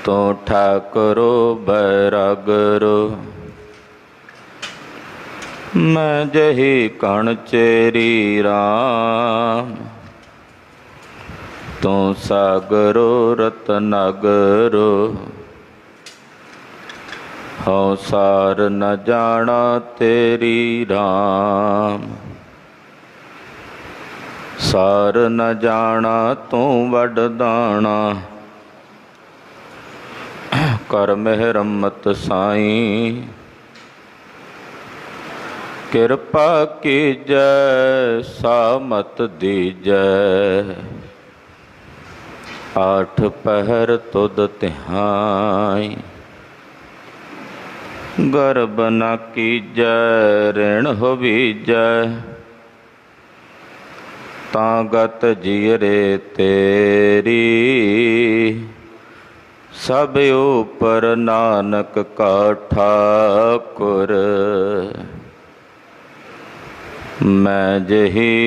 तो ठाकुरो बैरागरो। मैं जही कण चेरी राम, तू सागरो रतनागरो। हूँ सार न जाना तेरी राम, सार न जाना तू वड दाना। कर मेहर मत साईं, किरपा कीजै सामत दीजै। आठ पहर तुद तिहाई, गर्भ न कीजै ऋण होवीजै। तागत जियरे तेरी, सब ऊपर नानक का ठाकुर। मैं जही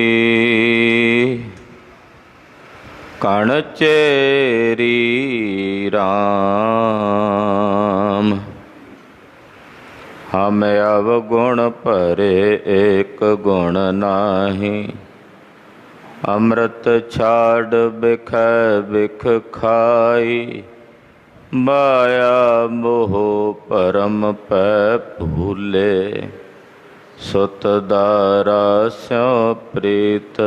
कण चेरी राम, हम अवगुण परे एक गुण नाही। अमृत छाड़ बिख बिख खाई, माया मोह परम पै भूले। सुत दारा स्यों प्रीत,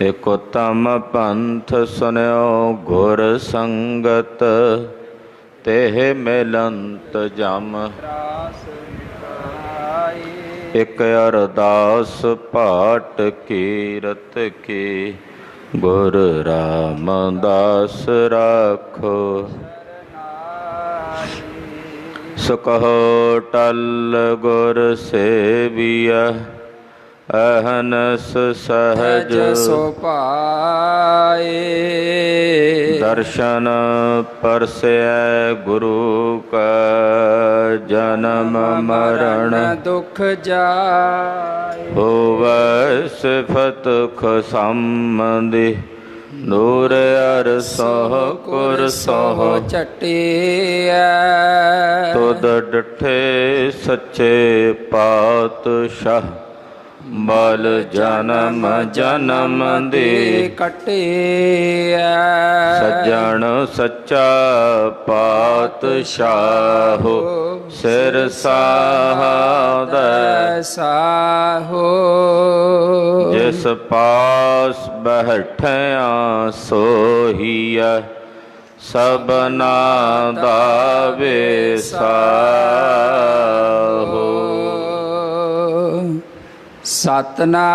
एक उत्तम पंथ सुन्यो घुर संगत। तेह मिलंत जम एक अरदास पाठ कीरत की। गुर रामदास राखो, सुकहो टल गुर सेविया। अहनस सहज सो पाए, दर्शन परसै गुरु का। जन्म मरण दुख जाए, होवै सिफत खुसंबंधी। नूर अर सोह कुर सोह चटिया। तुद डिठे सच्चे पातशाह। बल जन्म जन्म दे कटिया। सज्जन सच्चा पातशाह। सिर साध साहो, जिस पास बैठया सोहिया। सबना दा वेसाहो। सतनाम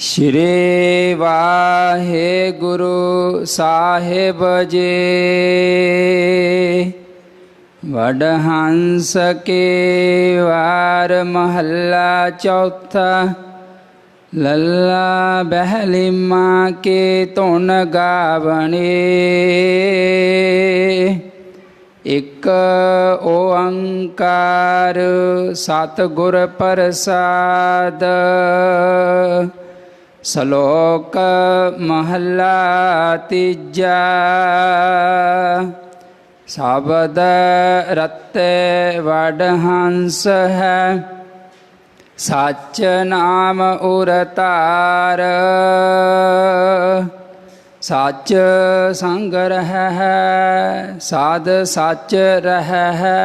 श्री वाहेगुरु साहिब जी। वडहंस के वार महला चौथा। लल्ला बहली माँ के धुन गावणे। एक ओंकार सतगुर प्रसाद। श्लोक महला तीजा। शब्द रत्ते वडहंस है, सच नाम उरतार। सच संग रह है, साध सच रह है।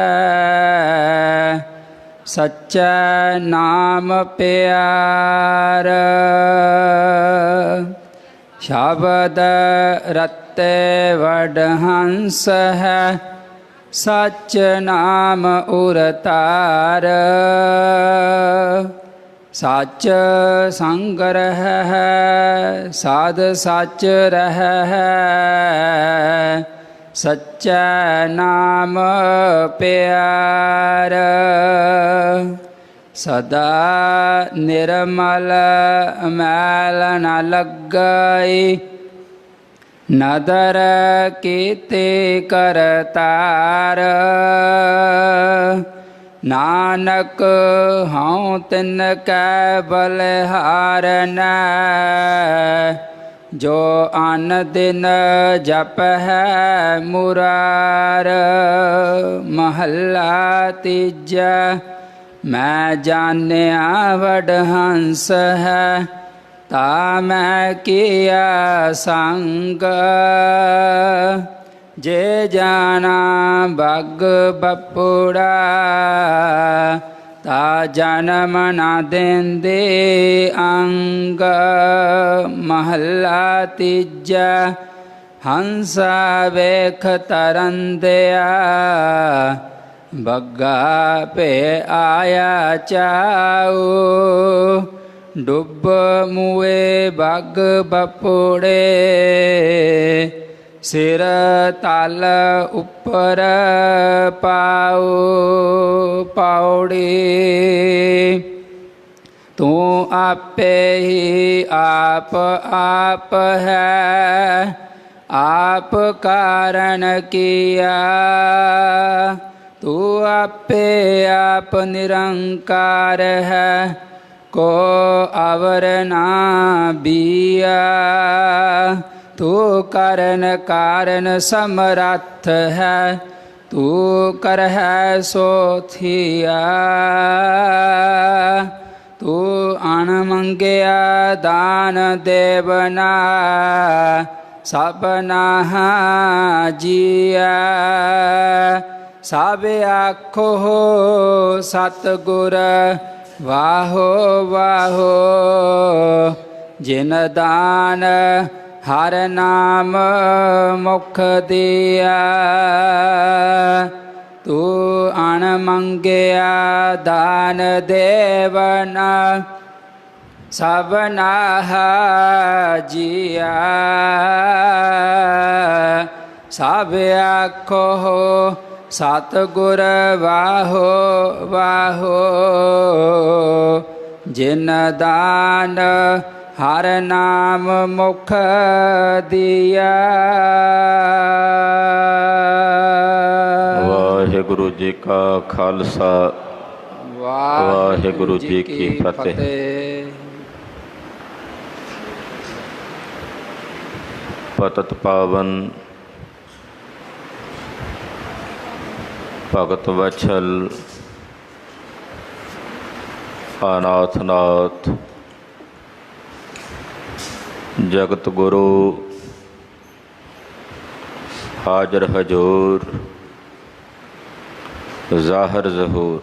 सच्चा नाम प्यार। शब्द रत्ते वडहंस है, सच नाम उरतार। सच संग रह है, साध सच रह है। सच्चा नाम प्यार। सदा निर्मल मैल न लगई। नदर कीते करतार। नानक हूँ तिन कै बलिहारन। ਜੋ ਅਨ ਦਿਨ ਜਪ ਹੈ ਮੁਰਾਰ। ਮਹੱਲਾ ਤੀਜਾ। ਮੈਂ ਜਾਣਿਆ ਵਡਹੰਸ ਹੈ, ਤਾ ਮੈਂ ਕੀਆ ਸੰਗ। ਜੇ ਜਾਣਾ ਬਗ ਬਪੁੜਾ, ਤਾ ਜਨਮ ਨਾ ਦੇਂਦੇ ਅੰਗ। ਮਹੱਲਾ ਤੀਜਾ। ਹੰਸਾ ਵੇਖ ਤਰੰਦਿਆ, ਬੱਗਾ ਭੇ ਆਇਆ ਚਾਉ। ਡੁੱਬ ਮੂਏ ਬਗ ਬਪੁੜੇ, ਸਿਰ ਤਲ ਉੱਪਰ ਪਾਉ। ਪੌੜੀ। ਤੂੰ ਆਪੇ ਹੀ ਆਪ ਆਪ ਹੈ, ਆਪ ਕਾਰਨ ਕੀਆ। ਤੂੰ ਆਪੇ ਆਪ ਨਿਰੰਕਾਰ ਹੈ, ਕੋ ਅਵਰ ਨਾ ਬੀਆ। ਤੂੰ ਕਰਨ ਕਾਰਨ ਸਮਰੱਥ ਹੈ, ਤੂੰ ਕਰਹਿ ਸੋ ਥੀਆ। ਤੂੰ ਅਣ ਮੰਗਿਆ ਦਾਨ ਦੇਵਨਾ, ਸਭਨਾ ਜੀਆ। ਸਭ ਆਖੋ ਸਤਿਗੁਰ ਵਾਹੋ ਵਾਹੋ। ਜਿਨ ਦਾਨ ਹਰ ਨਾਮ ਮੁਖ ਦਿਆ। ਤੂੰ ਅਣ ਮੰਗਿਆ ਦਾਨ ਦੇਵਨਾ, ਸਭਨਾ ਜੀਆ। ਸਭ ਆਖੋ ਸਤਿਗੁਰ ਵਾਹੋ ਵਾਹੋ। ਜਿਨ ਦਾਨ ਹਰ ਨਾਮ ਮੁਖ ਦਿਆ। ਵਾਹਿਗੁਰੂ ਜੀ ਕਾ ਖਾਲਸਾ, ਵਾਹਿਗੁਰੂ ਜੀ ਕੀ ਫਤਿਹ। ਪਤਿਤ ਪਾਵਨ ਭਗਤ ਵਛਲ ਅਨਾਥ ਨਾਥ ਜਗਤ ਗੁਰੂ ਹਾਜ਼ਰ ਹਜ਼ੂਰ ਜ਼ਾਹਰ ਜ਼ਹੂਰ।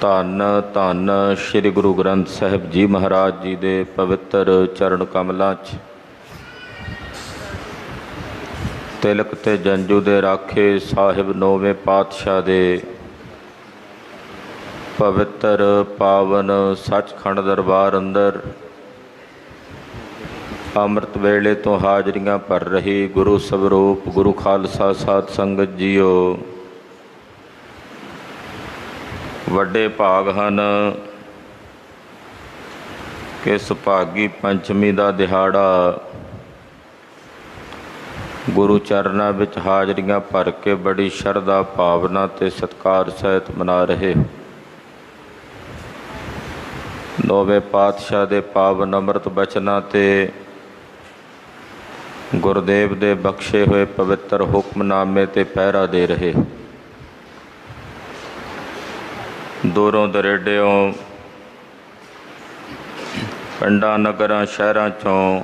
ਧੰਨ ਧੰਨ ਸ੍ਰੀ ਗੁਰੂ ਗ੍ਰੰਥ ਸਾਹਿਬ ਜੀ ਮਹਾਰਾਜ ਜੀ ਦੇ ਪਵਿੱਤਰ ਚਰਨ ਕਮਲਾਂ 'ਚ ਤਿਲਕ ਤੇ ਜੰਜੂ ਦੇ ਰਾਖੇ ਸਾਹਿਬ ਨੌਵੇਂ ਪਾਤਸ਼ਾਹ ਦੇ ਪਵਿੱਤਰ ਪਾਵਨ ਸੱਚਖੰਡ ਦਰਬਾਰ ਅੰਦਰ ਅੰਮ੍ਰਿਤ ਵੇਲੇ ਤੋਂ ਹਾਜ਼ਰੀਆਂ ਭਰ ਰਹੀ ਗੁਰੂ ਸਵਰੂਪ ਗੁਰੂ ਖਾਲਸਾ ਸਾਧ ਸੰਗਤ ਜੀਓ, ਵੱਡੇ ਭਾਗ ਹਨ ਕਿ ਸੁਭਾਗੀ ਪੰਚਮੀ ਦਾ ਦਿਹਾੜਾ ਗੁਰੂ ਚਰਨਾਂ ਵਿੱਚ ਹਾਜ਼ਰੀਆਂ ਭਰ ਕੇ ਬੜੀ ਸ਼ਰਧਾ ਭਾਵਨਾ ਤੇ ਸਤਿਕਾਰ ਸਹਿਤ ਮਨਾ ਰਹੇ। ਨੌਵੇਂ ਪਾਤਸ਼ਾਹ ਦੇ ਪਾਵਨ ਅੰਮ੍ਰਿਤ ਬਚਨਾਂ ਤੇ ਗੁਰਦੇਵ ਦੇ ਬਖਸ਼ੇ ਹੋਏ ਪਵਿੱਤਰ ਹੁਕਮਨਾਮੇ ਤੇ ਪਹਿਰਾ ਦੇ ਰਹੇ। ਦੂਰੋਂ ਦਰੇਡਿਓਂ ਪਿੰਡਾਂ ਨਗਰਾਂ ਸ਼ਹਿਰਾਂ 'ਚੋਂ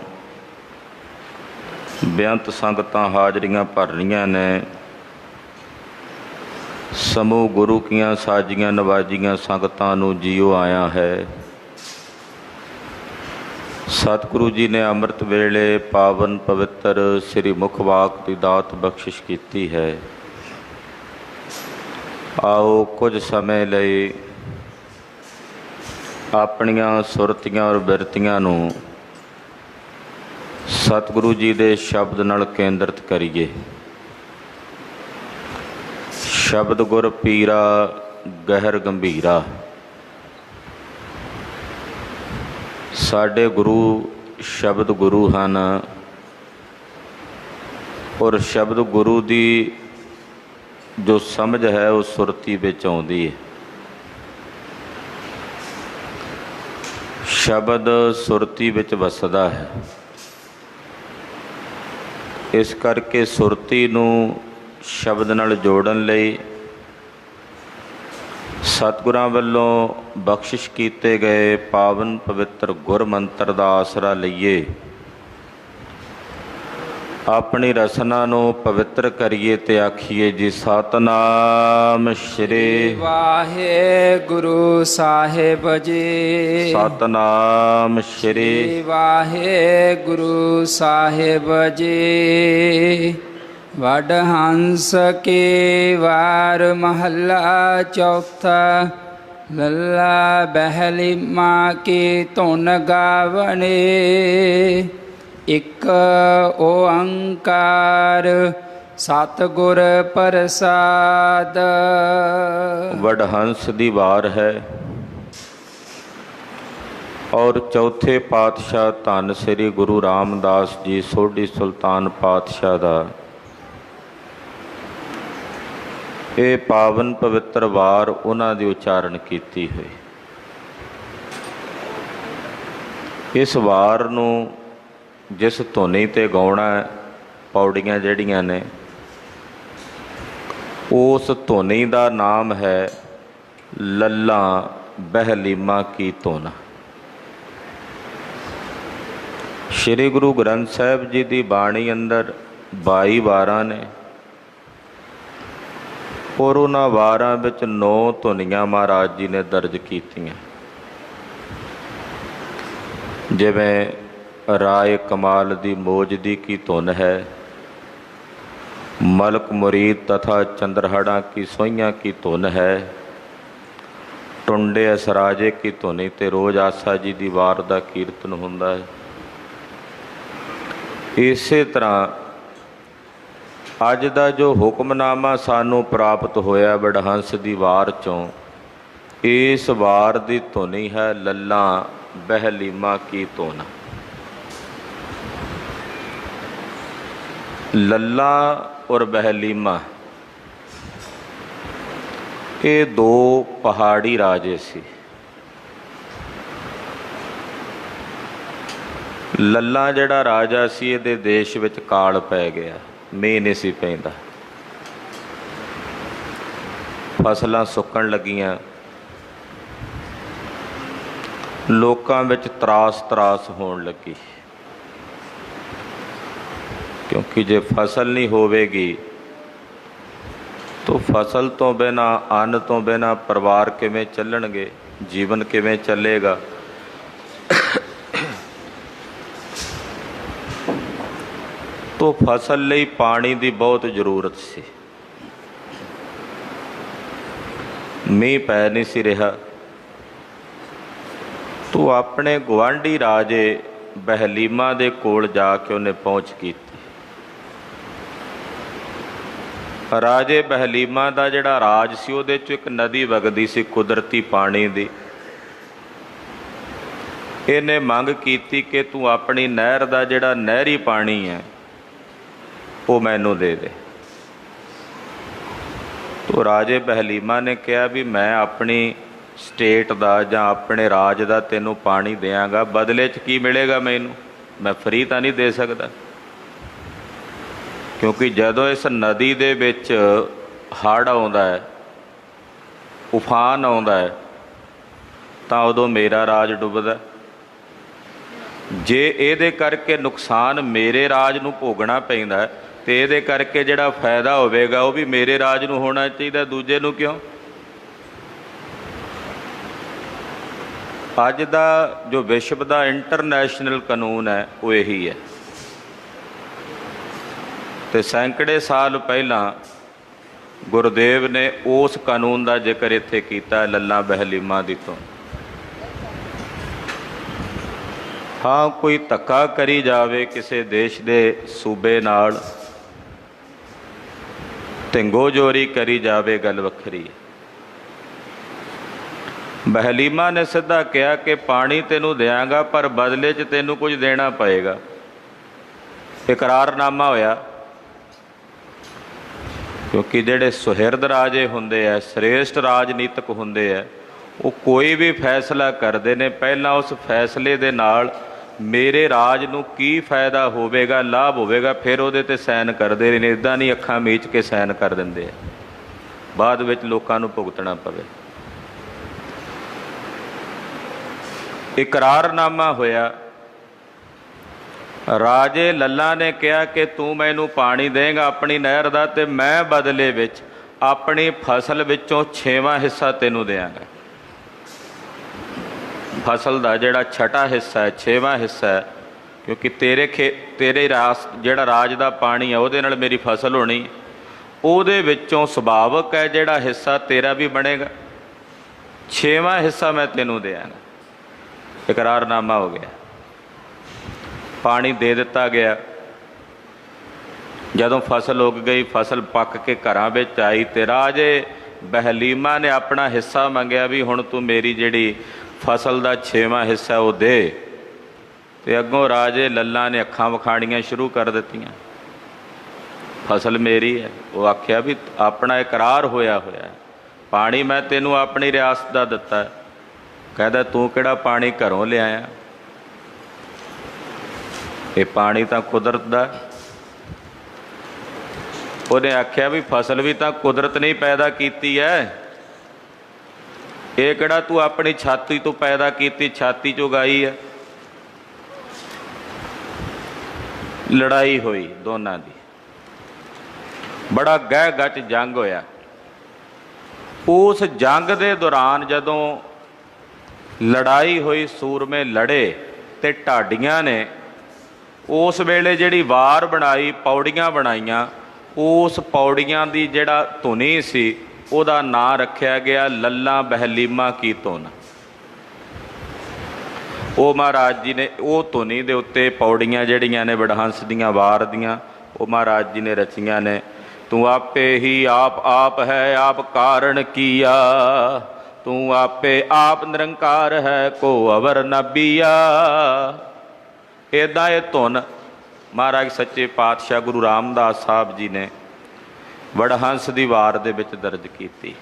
ਬੇਅੰਤ ਸੰਗਤਾਂ ਹਾਜ਼ਰੀਆਂ ਭਰ ਰਹੀਆਂ ਨੇ। ਸਮੂਹ ਗੁਰੂ ਕੀਆਂ ਸਾਜੀਆਂ ਨਵਾਜੀਆਂ ਸੰਗਤਾਂ ਨੂੰ ਜੀਓ ਆਇਆ ਹੈ। ਸਤਿਗੁਰੂ ਜੀ ਨੇ ਅੰਮ੍ਰਿਤ ਵੇਲੇ ਪਾਵਨ ਪਵਿੱਤਰ ਸ੍ਰੀ ਮੁਖਵਾਕ ਦੀ ਦਾਤ ਬਖਸ਼ਿਸ਼ ਕੀਤੀ ਹੈ। ਆਓ ਕੁਝ ਸਮੇਂ ਲਈ ਆਪਣੀਆਂ ਸੁਰਤੀਆਂ ਔਰ ਬਿਰਤੀਆਂ ਨੂੰ ਸਤਿਗੁਰੂ ਜੀ ਦੇ ਸ਼ਬਦ ਨਾਲ ਕੇਂਦਰਿਤ ਕਰੀਏ। ਸ਼ਬਦ ਗੁਰ ਪੀਰਾ ਗਹਿਰ ਗੰਭੀਰਾ। ਸਾਡੇ ਗੁਰੂ ਸ਼ਬਦ ਗੁਰੂ ਹਨ ਔਰ ਸ਼ਬਦ ਗੁਰੂ ਦੀ ਜੋ ਸਮਝ ਹੈ ਉਹ ਸੁਰਤੀ ਵਿੱਚ ਆਉਂਦੀ ਹੈ। ਸ਼ਬਦ ਸੁਰਤੀ ਵਿੱਚ ਵਸਦਾ ਹੈ। ਇਸ ਕਰਕੇ ਸੁਰਤੀ ਨੂੰ ਸ਼ਬਦ ਨਾਲ ਜੋੜਨ ਲਈ ਸਤਿਗੁਰਾਂ ਵੱਲੋਂ ਬਖਸ਼ਿਸ਼ ਕੀਤੇ ਗਏ ਪਾਵਨ ਪਵਿੱਤਰ ਗੁਰ ਮੰਤਰ ਦਾ ਆਸਰਾ ਲਈਏ। ਆਪਣੀ ਰਸਨਾ ਨੂੰ ਪਵਿੱਤਰ ਕਰੀਏ ਤੇ ਆਖੀਏ ਜੀ ਸਤਿਨਾਮ ਸ਼੍ਰੀ ਵਾਹਿਗੁਰੂ ਸਾਹਿਬ ਜੀ। ਸਤਿਨਾਮ ਸ਼੍ਰੀ ਵਾਹਿਗੁਰੂ ਸਾਹਿਬ ਜੀ। ਵਡ ਹੰਸ ਕੀ ਵਾਰ ਮਹੱਲਾ ਚੌਥਾ। ਲੱਲਾ ਬਹਿਲੀ ਮਾਂ ਕੀ ਧੁਨ ਗਾਵਣੇ। ਇਕ ਓੰਕਾਰ ਸਤਿਗੁਰ ਪ੍ਰਸਾਦ। ਵਡਹੰਸ ਦੀ ਵਾਰ ਹੈ ਔਰ ਚੌਥੇ ਪਾਤਸ਼ਾਹ ਧੰਨ ਸ੍ਰੀ ਗੁਰੂ ਰਾਮਦਾਸ ਜੀ ਸੋਢੀ ਸੁਲਤਾਨ ਪਾਤਸ਼ਾਹ ਦਾ ਇਹ ਪਾਵਨ ਪਵਿੱਤਰ ਵਾਰ ਉਹਨਾਂ ਦੀ ਉਚਾਰਨ ਕੀਤੀ ਹੋਈ। ਇਸ ਵਾਰ ਨੂੰ ਜਿਸ ਧੁਨੀ ਤੇ ਗਾਉਣਾ ਪੌੜੀਆਂ ਜਿਹੜੀਆਂ ਨੇ ਉਸ ਧੁਨੀ ਦਾ ਨਾਮ ਹੈ ਲੱਲਾ ਬਹਿਲੀਮਾ ਕੀ ਧੁਨ। ਸ਼੍ਰੀ ਗੁਰੂ ਗ੍ਰੰਥ ਸਾਹਿਬ ਜੀ ਦੀ ਬਾਣੀ ਅੰਦਰ 22 ਵਾਰਾਂ ਨੇ ਔਰ ਉਹਨਾਂ ਵਾਰਾਂ ਵਿੱਚ 9 ਧੁਨੀਆਂ ਮਹਾਰਾਜ ਜੀ ਨੇ ਦਰਜ ਕੀਤੀਆਂ। ਜਿਵੇਂ ਰਾਏ ਕਮਾਲ ਦੀ ਮੋਜ ਦੀ ਕੀ ਧੁਨ ਹੈ, ਮਲਕ ਮੁਰੀਦ ਤਥਾ ਚੰਦਰਹੜਾਂ ਕੀ ਸੋਈਆਂ ਕੀ ਧੁਨ ਹੈ, ਟੁੰਡੇ ਅਸਰਾਜੇ ਕੀ ਧੁਨੀ ਤੇ ਰੋਜ਼ ਆਸਾ ਜੀ ਦੀ ਵਾਰ ਦਾ ਕੀਰਤਨ ਹੁੰਦਾ ਹੈ। ਇਸੇ ਤਰ੍ਹਾਂ ਅੱਜ ਦਾ ਜੋ ਹੁਕਮਨਾਮਾ ਸਾਨੂੰ ਪ੍ਰਾਪਤ ਹੋਇਆ ਵਡਹੰਸ ਦੀ ਵਾਰ ਚੋਂ, ਇਸ ਵਾਰ ਦੀ ਧੁਨੀ ਹੈ ਲੱਲਾ ਬਹਿਲੀਮਾ ਕੀ ਧੁਨ। ਲੱਲਾ ਔਰ ਬਹਿਲੀਮਾ ਇਹ 2 ਪਹਾੜੀ ਰਾਜੇ ਸੀ। ਲੱਲਾ ਜਿਹੜਾ ਰਾਜਾ ਸੀ ਇਹਦੇ ਦੇਸ਼ ਵਿੱਚ ਕਾਲ ਪੈ ਗਿਆ, ਮੀਂਹ ਨਹੀਂ ਸੀ ਪੈਂਦਾ, ਫਸਲਾਂ ਸੁੱਕਣ ਲੱਗੀਆਂ, ਲੋਕਾਂ ਵਿੱਚ ਤਰਾਸ ਹੋਣ ਲੱਗੀ। ਕਿਉਂਕਿ ਜੇ ਫਸਲ ਨਹੀਂ ਹੋਵੇਗੀ ਤਾਂ ਫਸਲ ਤੋਂ ਬਿਨਾਂ, ਅੰਨ ਤੋਂ ਬਿਨਾਂ ਪਰਿਵਾਰ ਕਿਵੇਂ ਚੱਲਣਗੇ, ਜੀਵਨ ਕਿਵੇਂ ਚੱਲੇਗਾ। ਤੋ ਫਸਲ ਲਈ ਪਾਣੀ ਦੀ ਬਹੁਤ ਜ਼ਰੂਰਤ ਸੀ। ਮੀਂਹ ਪੈ ਨਹੀਂ ਸੀ ਰਿਹਾ। ਤੋ ਆਪਣੇ ਗੁਆਂਢੀ ਰਾਜੇ ਬਹਿਲੀਮਾ ਦੇ ਕੋਲ ਜਾ ਕੇ ਉਹਨੇ ਪਹੁੰਚ ਕੀਤੀ। ਰਾਜੇ ਬਹਿਲੀਮਾ ਦਾ ਜਿਹੜਾ ਰਾਜ ਸੀ ਉਹਦੇ 'ਚੋਂ ਇੱਕ ਨਦੀ ਵਗਦੀ ਸੀ ਕੁਦਰਤੀ ਪਾਣੀ ਦੀ। ਇਹਨੇ ਮੰਗ ਕੀਤੀ ਕਿ ਤੂੰ ਆਪਣੀ ਨਹਿਰ ਦਾ ਜਿਹੜਾ ਨਹਿਰੀ ਪਾਣੀ ਹੈ ਉਹ ਮੈਨੂੰ ਦੇ ਦੇ। ਤੋ ਰਾਜੇ ਬਹਿਲੀਮਾ ਨੇ ਕਿਹਾ ਵੀ ਮੈਂ ਆਪਣੀ ਸਟੇਟ ਦਾ ਜਾਂ ਆਪਣੇ ਰਾਜ ਦਾ ਤੈਨੂੰ ਪਾਣੀ ਦਿਆਂਗਾ, ਬਦਲੇ 'ਚ ਕੀ ਮਿਲੇਗਾ ਮੈਨੂੰ? ਮੈਂ ਫਰੀ ਤਾਂ ਨਹੀਂ ਦੇ ਸਕਦਾ। ਕਿਉਂਕਿ ਜਦੋਂ ਇਸ ਨਦੀ ਦੇ ਵਿੱਚ ਹੜ੍ਹ ਆਉਂਦਾ ਹੈ, ਉਫਾਨ ਆਉਂਦਾ ਹੈ, ਤਾਂ ਉਦੋਂ ਮੇਰਾ ਰਾਜ ਡੁੱਬਦਾ। ਜੇ ਇਹਦੇ ਕਰਕੇ ਨੁਕਸਾਨ ਮੇਰੇ ਰਾਜ ਨੂੰ ਭੋਗਣਾ ਪੈਂਦਾ ਤੇ ਇਹਦੇ ਕਰਕੇ ਜਿਹੜਾ ਫਾਇਦਾ ਹੋਵੇਗਾ ਉਹ ਵੀ ਮੇਰੇ ਰਾਜ ਨੂੰ ਹੋਣਾ ਚਾਹੀਦਾ, ਦੂਜੇ ਨੂੰ ਕਿਉਂ? ਅੱਜ ਦਾ ਜੋ ਵਿਸ਼ਵ ਦਾ ਇੰਟਰਨੈਸ਼ਨਲ ਕਾਨੂੰਨ ਹੈ ਉਹ ਇਹੀ ਹੈ। ਤੇ ਸੈਂਕੜੇ ਸਾਲ ਪਹਿਲਾਂ ਗੁਰਦੇਵ ਨੇ ਉਸ ਕਾਨੂੰਨ ਦਾ ਜ਼ਿਕਰ ਇੱਥੇ ਕੀਤਾ ਲੱਲਾ ਬਹਿਲੀਮਾ ਦੀ ਤੋਂ। ਹਾਂ, ਕੋਈ ਧੱਕਾ ਕਰੀ ਜਾਵੇ ਕਿਸੇ ਦੇਸ਼ ਦੇ ਸੂਬੇ ਨਾਲ, ਢਿੰਗੋ ਜੋਰੀ ਕਰੀ ਜਾਵੇ, ਗੱਲ ਵੱਖਰੀ ਹੈ। ਬਹਿਲੀਮਾ ਨੇ ਸਿੱਧਾ ਕਿਹਾ ਕਿ ਪਾਣੀ ਤੈਨੂੰ ਦਿਆਂਗਾ ਪਰ ਬਦਲੇ 'ਚ ਤੈਨੂੰ ਕੁਝ ਦੇਣਾ ਪਏਗਾ। ਇਕਰਾਰਨਾਮਾ ਹੋਇਆ। ਕਿਉਂਕਿ ਜਿਹੜੇ ਸੁਹਿਰਦ ਰਾਜੇ ਹੁੰਦੇ ਆ, ਸ੍ਰੇਸ਼ਟ ਰਾਜਨੀਤਿਕ ਹੁੰਦੇ ਆ, ਉਹ ਕੋਈ ਵੀ ਫੈਸਲਾ ਕਰਦੇ ਨੇ ਪਹਿਲਾਂ ਉਸ ਫੈਸਲੇ ਦੇ ਨਾਲ ਮੇਰੇ ਰਾਜ ਨੂੰ ਕੀ ਫਾਇਦਾ ਹੋਵੇਗਾ, ਲਾਭ ਹੋਵੇਗਾ, ਫਿਰ ਉਹਦੇ 'ਤੇ ਸਾਈਨ ਕਰਦੇ ਨੇ। ਇੱਦਾਂ ਨਹੀਂ ਅੱਖਾਂ ਮੀਚ ਕੇ ਸਾਈਨ ਕਰ ਦਿੰਦੇ ਆ, ਬਾਅਦ ਵਿੱਚ ਲੋਕਾਂ ਨੂੰ ਭੁਗਤਣਾ ਪਵੇ। ਇਕਰਾਰਨਾਮਾ ਹੋਇਆ। ਰਾਜੇ ਲੱਲਾ ਨੇ ਕਿਹਾ ਕਿ ਤੂੰ ਮੈਨੂੰ ਪਾਣੀ ਦੇਂਗਾ ਆਪਣੀ ਨਹਿਰ ਦਾ, ਤੇ ਮੈਂ ਬਦਲੇ ਵਿੱਚ ਆਪਣੀ ਫਸਲ ਵਿੱਚੋਂ 6ਵਾਂ ਹਿੱਸਾ ਤੈਨੂੰ ਦਿਆਂਗਾ। ਫਸਲ ਦਾ ਜਿਹੜਾ ਛਟਾ ਹਿੱਸਾ ਹੈ, 6ਵਾਂ ਹਿੱਸਾ ਹੈ, ਕਿਉਂਕਿ ਤੇਰੇ ਜਿਹੜਾ ਰਾਜ ਦਾ ਪਾਣੀ ਹੈ ਉਹਦੇ ਨਾਲ ਮੇਰੀ ਫਸਲ ਹੋਣੀ, ਉਹਦੇ ਵਿੱਚੋਂ ਸੁਭਾਵਕ ਹੈ ਜਿਹੜਾ ਹਿੱਸਾ ਤੇਰਾ ਵੀ ਬਣੇਗਾ, 6ਵਾਂ ਹਿੱਸਾ ਮੈਂ ਤੈਨੂੰ ਦਿਆਂਗਾ। ਇਕਰਾਰਨਾਮਾ ਹੋ ਗਿਆ। ਪਾਣੀ ਦੇ ਦਿੱਤਾ ਗਿਆ। ਜਦੋਂ ਫਸਲ ਉੱਗ ਗਈ, ਫਸਲ ਪੱਕ ਕੇ ਘਰਾਂ ਵਿੱਚ ਆਈ, ਤੇ ਰਾਜੇ ਬਹਲੀਮਾ ਨੇ ਆਪਣਾ ਹਿੱਸਾ ਮੰਗਿਆ ਵੀ ਹੁਣ ਤੂੰ ਮੇਰੀ ਜਿਹੜੀ ਫਸਲ ਦਾ 6ਵਾਂ ਹਿੱਸਾ ਉਹ ਦੇ। ਤੇ ਅੱਗੋਂ ਰਾਜੇ ਲੱਲਾ ਨੇ ਅੱਖਾਂ ਵਿਖਾਣੀਆਂ ਸ਼ੁਰੂ ਕਰ ਦਿੱਤੀਆਂ, ਫਸਲ ਮੇਰੀ ਹੈ। ਉਹ ਆਖਿਆ ਵੀ ਆਪਣਾ ਇਕਰਾਰ ਹੋਇਆ ਹੋਇਆ, ਪਾਣੀ ਮੈਂ ਤੈਨੂੰ ਆਪਣੀ ਰਿਆਸਤ ਦਾ ਦਿੱਤਾ। ਕਹਿੰਦਾ ਤੂੰ ਕਿਹੜਾ ਪਾਣੀ ਘਰੋਂ ਲਿਆਇਆ, ਇਹ ਪਾਣੀ ਤਾਂ ਕੁਦਰਤ ਦਾ। ਉਹਨੇ ਆਖਿਆ ਵੀ ਫਸਲ ਵੀ ਤਾਂ ਕੁਦਰਤ ਨੇ ਪੈਦਾ ਕੀਤੀ ਹੈ, ਇਹ ਕਿਹੜਾ ਤੂੰ ਆਪਣੀ ਛਾਤੀ ਤੋਂ ਪੈਦਾ ਕੀਤੀ, ਛਾਤੀ 'ਚ ਉਗਾਈ ਹੈ। ਲੜਾਈ ਹੋਈ ਦੋਨਾਂ ਦੀ, ਬੜਾ ਗਹਿ ਗੱਚ ਜੰਗ ਹੋਇਆ। ਉਸ ਜੰਗ ਦੇ ਦੌਰਾਨ ਜਦੋਂ ਲੜਾਈ ਹੋਈ, ਸੂਰਮੇ ਲੜੇ, ਤੇ ਢਾਡੀਆਂ ਨੇ ਉਸ ਵੇਲੇ ਜਿਹੜੀ ਵਾਰ ਬਣਾਈ, ਪੌੜੀਆਂ ਬਣਾਈਆਂ, ਉਸ ਪੌੜੀਆਂ ਦੀ ਜਿਹੜਾ ਧੁਨੀ ਸੀ ਉਹਦਾ ਨਾਂ ਰੱਖਿਆ ਗਿਆ ਲੱਲਾ ਬਹਲੀਮਾ ਕੀ ਧੁਨ। ਉਹ ਮਹਾਰਾਜ ਜੀ ਨੇ ਉਹ ਧੁਨੀ ਦੇ ਉੱਤੇ ਪੌੜੀਆਂ ਜਿਹੜੀਆਂ ਨੇ ਵਡਹੰਸ ਦੀਆਂ ਵਾਰ ਦੀਆਂ, ਉਹ ਮਹਾਰਾਜ ਜੀ ਨੇ ਰਚੀਆਂ ਨੇ। ਤੂੰ ਆਪੇ ਹੀ ਆਪ ਹੈ, ਆਪ ਕਾਰਨ ਕੀਆ, ਤੂੰ ਆਪੇ ਆਪ ਨਿਰੰਕਾਰ ਹੈ, ਕੋ ਅਵਰ ਨਾ ਬੀਆ। ਇੱਦਾਂ ਇਹ ਧੁਨ ਮਹਾਰਾਜ ਸੱਚੇ ਪਾਤਸ਼ਾਹ ਗੁਰੂ ਰਾਮਦਾਸ ਸਾਹਿਬ ਜੀ ਨੇ ਵਡਹੰਸ ਦੀ ਵਾਰ ਦੇ ਵਿੱਚ ਦਰਜ ਕੀਤੀ।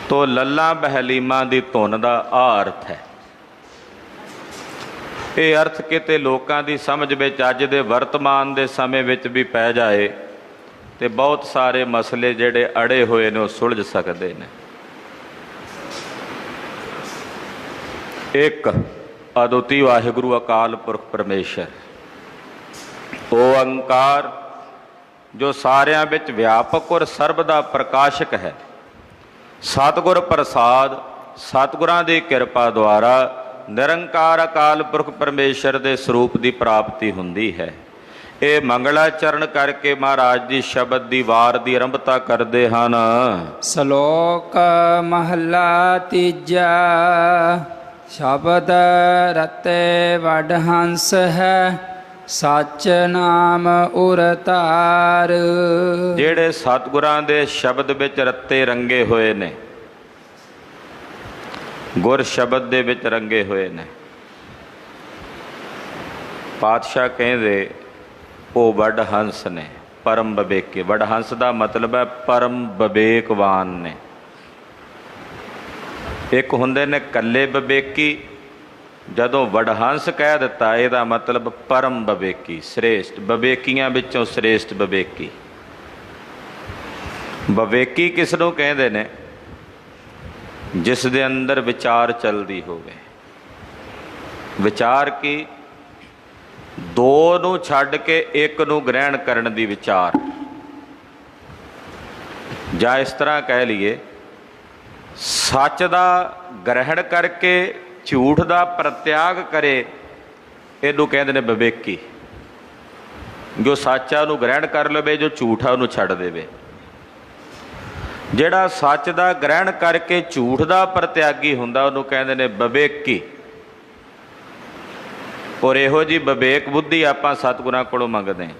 ਤੋ ਲੱਲਾ ਬਹਲੀਮਾ ਦੀ ਧੁਨ ਦਾ ਆ ਅਰਥ ਹੈ। ਇਹ ਅਰਥ ਕਿਤੇ ਲੋਕਾਂ ਦੀ ਸਮਝ ਵਿੱਚ ਅੱਜ ਦੇ ਵਰਤਮਾਨ ਦੇ ਸਮੇਂ ਵਿੱਚ ਵੀ ਪੈ ਜਾਏ ਤੇ ਬਹੁਤ ਸਾਰੇ ਮਸਲੇ ਜਿਹੜੇ ਅੜੇ ਹੋਏ ਨੇ ਉਹ ਸੁਲਝ ਸਕਦੇ ਨੇ। ਇੱਕ ਅਦੁੱਤੀ ਵਾਹਿਗੁਰੂ ਅਕਾਲ ਪੁਰਖ ਪਰਮੇਸ਼ਰ ਓਅੰਕਾਰ, ਜੋ ਸਾਰਿਆਂ ਵਿੱਚ ਵਿਆਪਕ ਔਰ ਸਰਬ ਦਾ ਪ੍ਰਕਾਸ਼ਕ ਹੈ। ਸਤਿਗੁਰ ਪ੍ਰਸਾਦ, ਸਤਿਗੁਰਾਂ ਦੀ ਕਿਰਪਾ ਦੁਆਰਾ ਨਿਰੰਕਾਰ ਅਕਾਲ ਪੁਰਖ ਪਰਮੇਸ਼ਰ ਦੇ ਸਰੂਪ ਦੀ ਪ੍ਰਾਪਤੀ ਹੁੰਦੀ ਹੈ। ਇਹ ਮੰਗਲਾਚਰਨ ਕਰਕੇ ਮਹਾਰਾਜ ਦੀ ਸ਼ਬਦ ਦੀ ਵਾਰ ਦੀ ਆਰੰਭਤਾ ਕਰਦੇ ਹਨ। ਸ਼ਲੋਕ ਮਹਲਾ ਤੀਜਾ। ਸ਼ਬਦ ਰਤੇ ਵਡਹੰਸ ਹੈ, ਸੱਚ ਨਾਮ ਉਰਤਾਰ। ਜਿਹੜੇ ਸਤਿਗੁਰਾਂ ਦੇ ਸ਼ਬਦ ਵਿੱਚ ਰੱਤੇ ਰੰਗੇ ਹੋਏ ਨੇ, ਗੁਰ ਸ਼ਬਦ ਦੇ ਵਿੱਚ ਰੰਗੇ ਹੋਏ ਨੇ, ਪਾਤਸ਼ਾਹ ਕਹਿੰਦੇ ਉਹ ਵਡਹੰਸ ਨੇ, ਪਰਮ ਵਿਵੇਕੀ। ਵਡਹੰਸ ਦਾ ਮਤਲਬ ਹੈ ਪਰਮ ਵਿਵੇਕਵਾਨ ਨੇ। ਇੱਕ ਹੁੰਦੇ ਨੇ ਇਕੱਲੇ ਵਿਵੇਕੀ, ਜਦੋਂ ਵਡਹੰਸ ਕਹਿ ਦਿੱਤਾ ਇਹਦਾ ਮਤਲਬ ਪਰਮ ਵਿਵੇਕੀ, ਸ੍ਰੇਸ਼ਟ ਵਿਵੇਕੀਆਂ ਵਿੱਚੋਂ ਸ੍ਰੇਸ਼ਟ ਵਿਵੇਕੀ। ਵਿਵੇਕੀ ਕਿਸ ਨੂੰ ਕਹਿੰਦੇ ਨੇ? ਜਿਸ ਦੇ ਅੰਦਰ ਵਿਚਾਰ ਚੱਲਦੀ ਹੋਵੇ। ਵਿਚਾਰ ਕੀ? ਦੋ ਨੂੰ ਛੱਡ ਕੇ ਇੱਕ ਨੂੰ ਗ੍ਰਹਿਣ ਕਰਨ ਦੀ ਵਿਚਾਰ, ਜਾਂ ਇਸ ਤਰ੍ਹਾਂ ਕਹਿ ਲਈਏ ਸੱਚ ਦਾ ਗ੍ਰਹਿਣ ਕਰਕੇ ਝੂਠ ਦਾ ਪ੍ਰਤਿਆਗ ਕਰੇ, ਇਹਨੂੰ ਕਹਿੰਦੇ ਨੇ ਵਿਵੇਕੀ। ਜੋ ਸੱਚਾ ਉਹਨੂੰ ਗ੍ਰਹਿਣ ਕਰ ਲਵੇ, ਜੋ ਝੂਠਾ ਉਹਨੂੰ ਛੱਡ ਦੇਵੇ। ਜਿਹੜਾ ਸੱਚ ਦਾ ਗ੍ਰਹਿਣ ਕਰਕੇ ਝੂਠ ਦਾ ਪ੍ਰਤਿਆਗੀ ਹੁੰਦਾ ਉਹਨੂੰ ਕਹਿੰਦੇ ਨੇ ਵਿਵੇਕੀ। ਔਰ ਇਹੋ ਜਿਹੀ ਵਿਵੇਕ ਬੁੱਧੀ ਆਪਾਂ ਸਤਿਗੁਰਾਂ ਕੋਲੋਂ ਮੰਗਦੇ ਹਾਂ।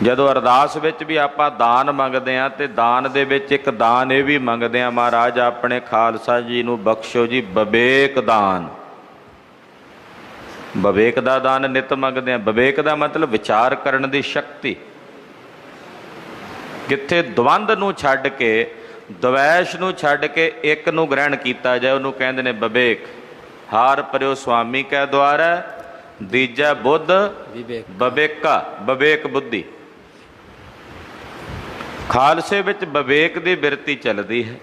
ਜਦੋਂ ਅਰਦਾਸ ਵਿੱਚ ਵੀ ਆਪਾਂ ਦਾਨ ਮੰਗਦੇ ਹਾਂ ਤੇ ਦਾਨ ਦੇ ਵਿੱਚ ਇੱਕ ਦਾਨ ਇਹ ਵੀ ਮੰਗਦੇ ਹਾਂ, ਮਹਾਰਾਜ ਆਪਣੇ ਖਾਲਸਾ ਜੀ ਨੂੰ ਬਖਸ਼ੋ ਜੀ ਵਿਵੇਕ ਦਾਨ। ਵਿਵੇਕ ਦਾ ਦਾਨ ਨਿਤ ਮੰਗਦੇ ਹਾਂ। ਵਿਵੇਕ ਦਾ ਮਤਲਬ ਵਿਚਾਰ ਕਰਨ ਦੀ ਸ਼ਕਤੀ। ਕਿੱਥੇ ਦਵੰਦ ਨੂੰ ਛੱਡ ਕੇ ਦਵੈਸ਼ ਨੂੰ ਛੱਡ ਕੇ ਇੱਕ ਨੂੰ ਗ੍ਰਹਿਣ ਕੀਤਾ ਜਾਏ ਉਹਨੂੰ ਕਹਿੰਦੇ ਨੇ ਵਿਵੇਕ। ਹਾਰ ਪਰਿਓ ਸੁਆਮੀ ਕੈ ਦੁਆਰੈ, ਦੀਜੈ ਬੁੱਧ ਵਿਵੇਕਾ, ਵਿਵੇਕ ਬੁੱਧੀ। ਖਾਲਸੇ ਵਿੱਚ ਵਿਵੇਕ ਦੀ ਬਿਰਤੀ ਚੱਲਦੀ ਹੈ।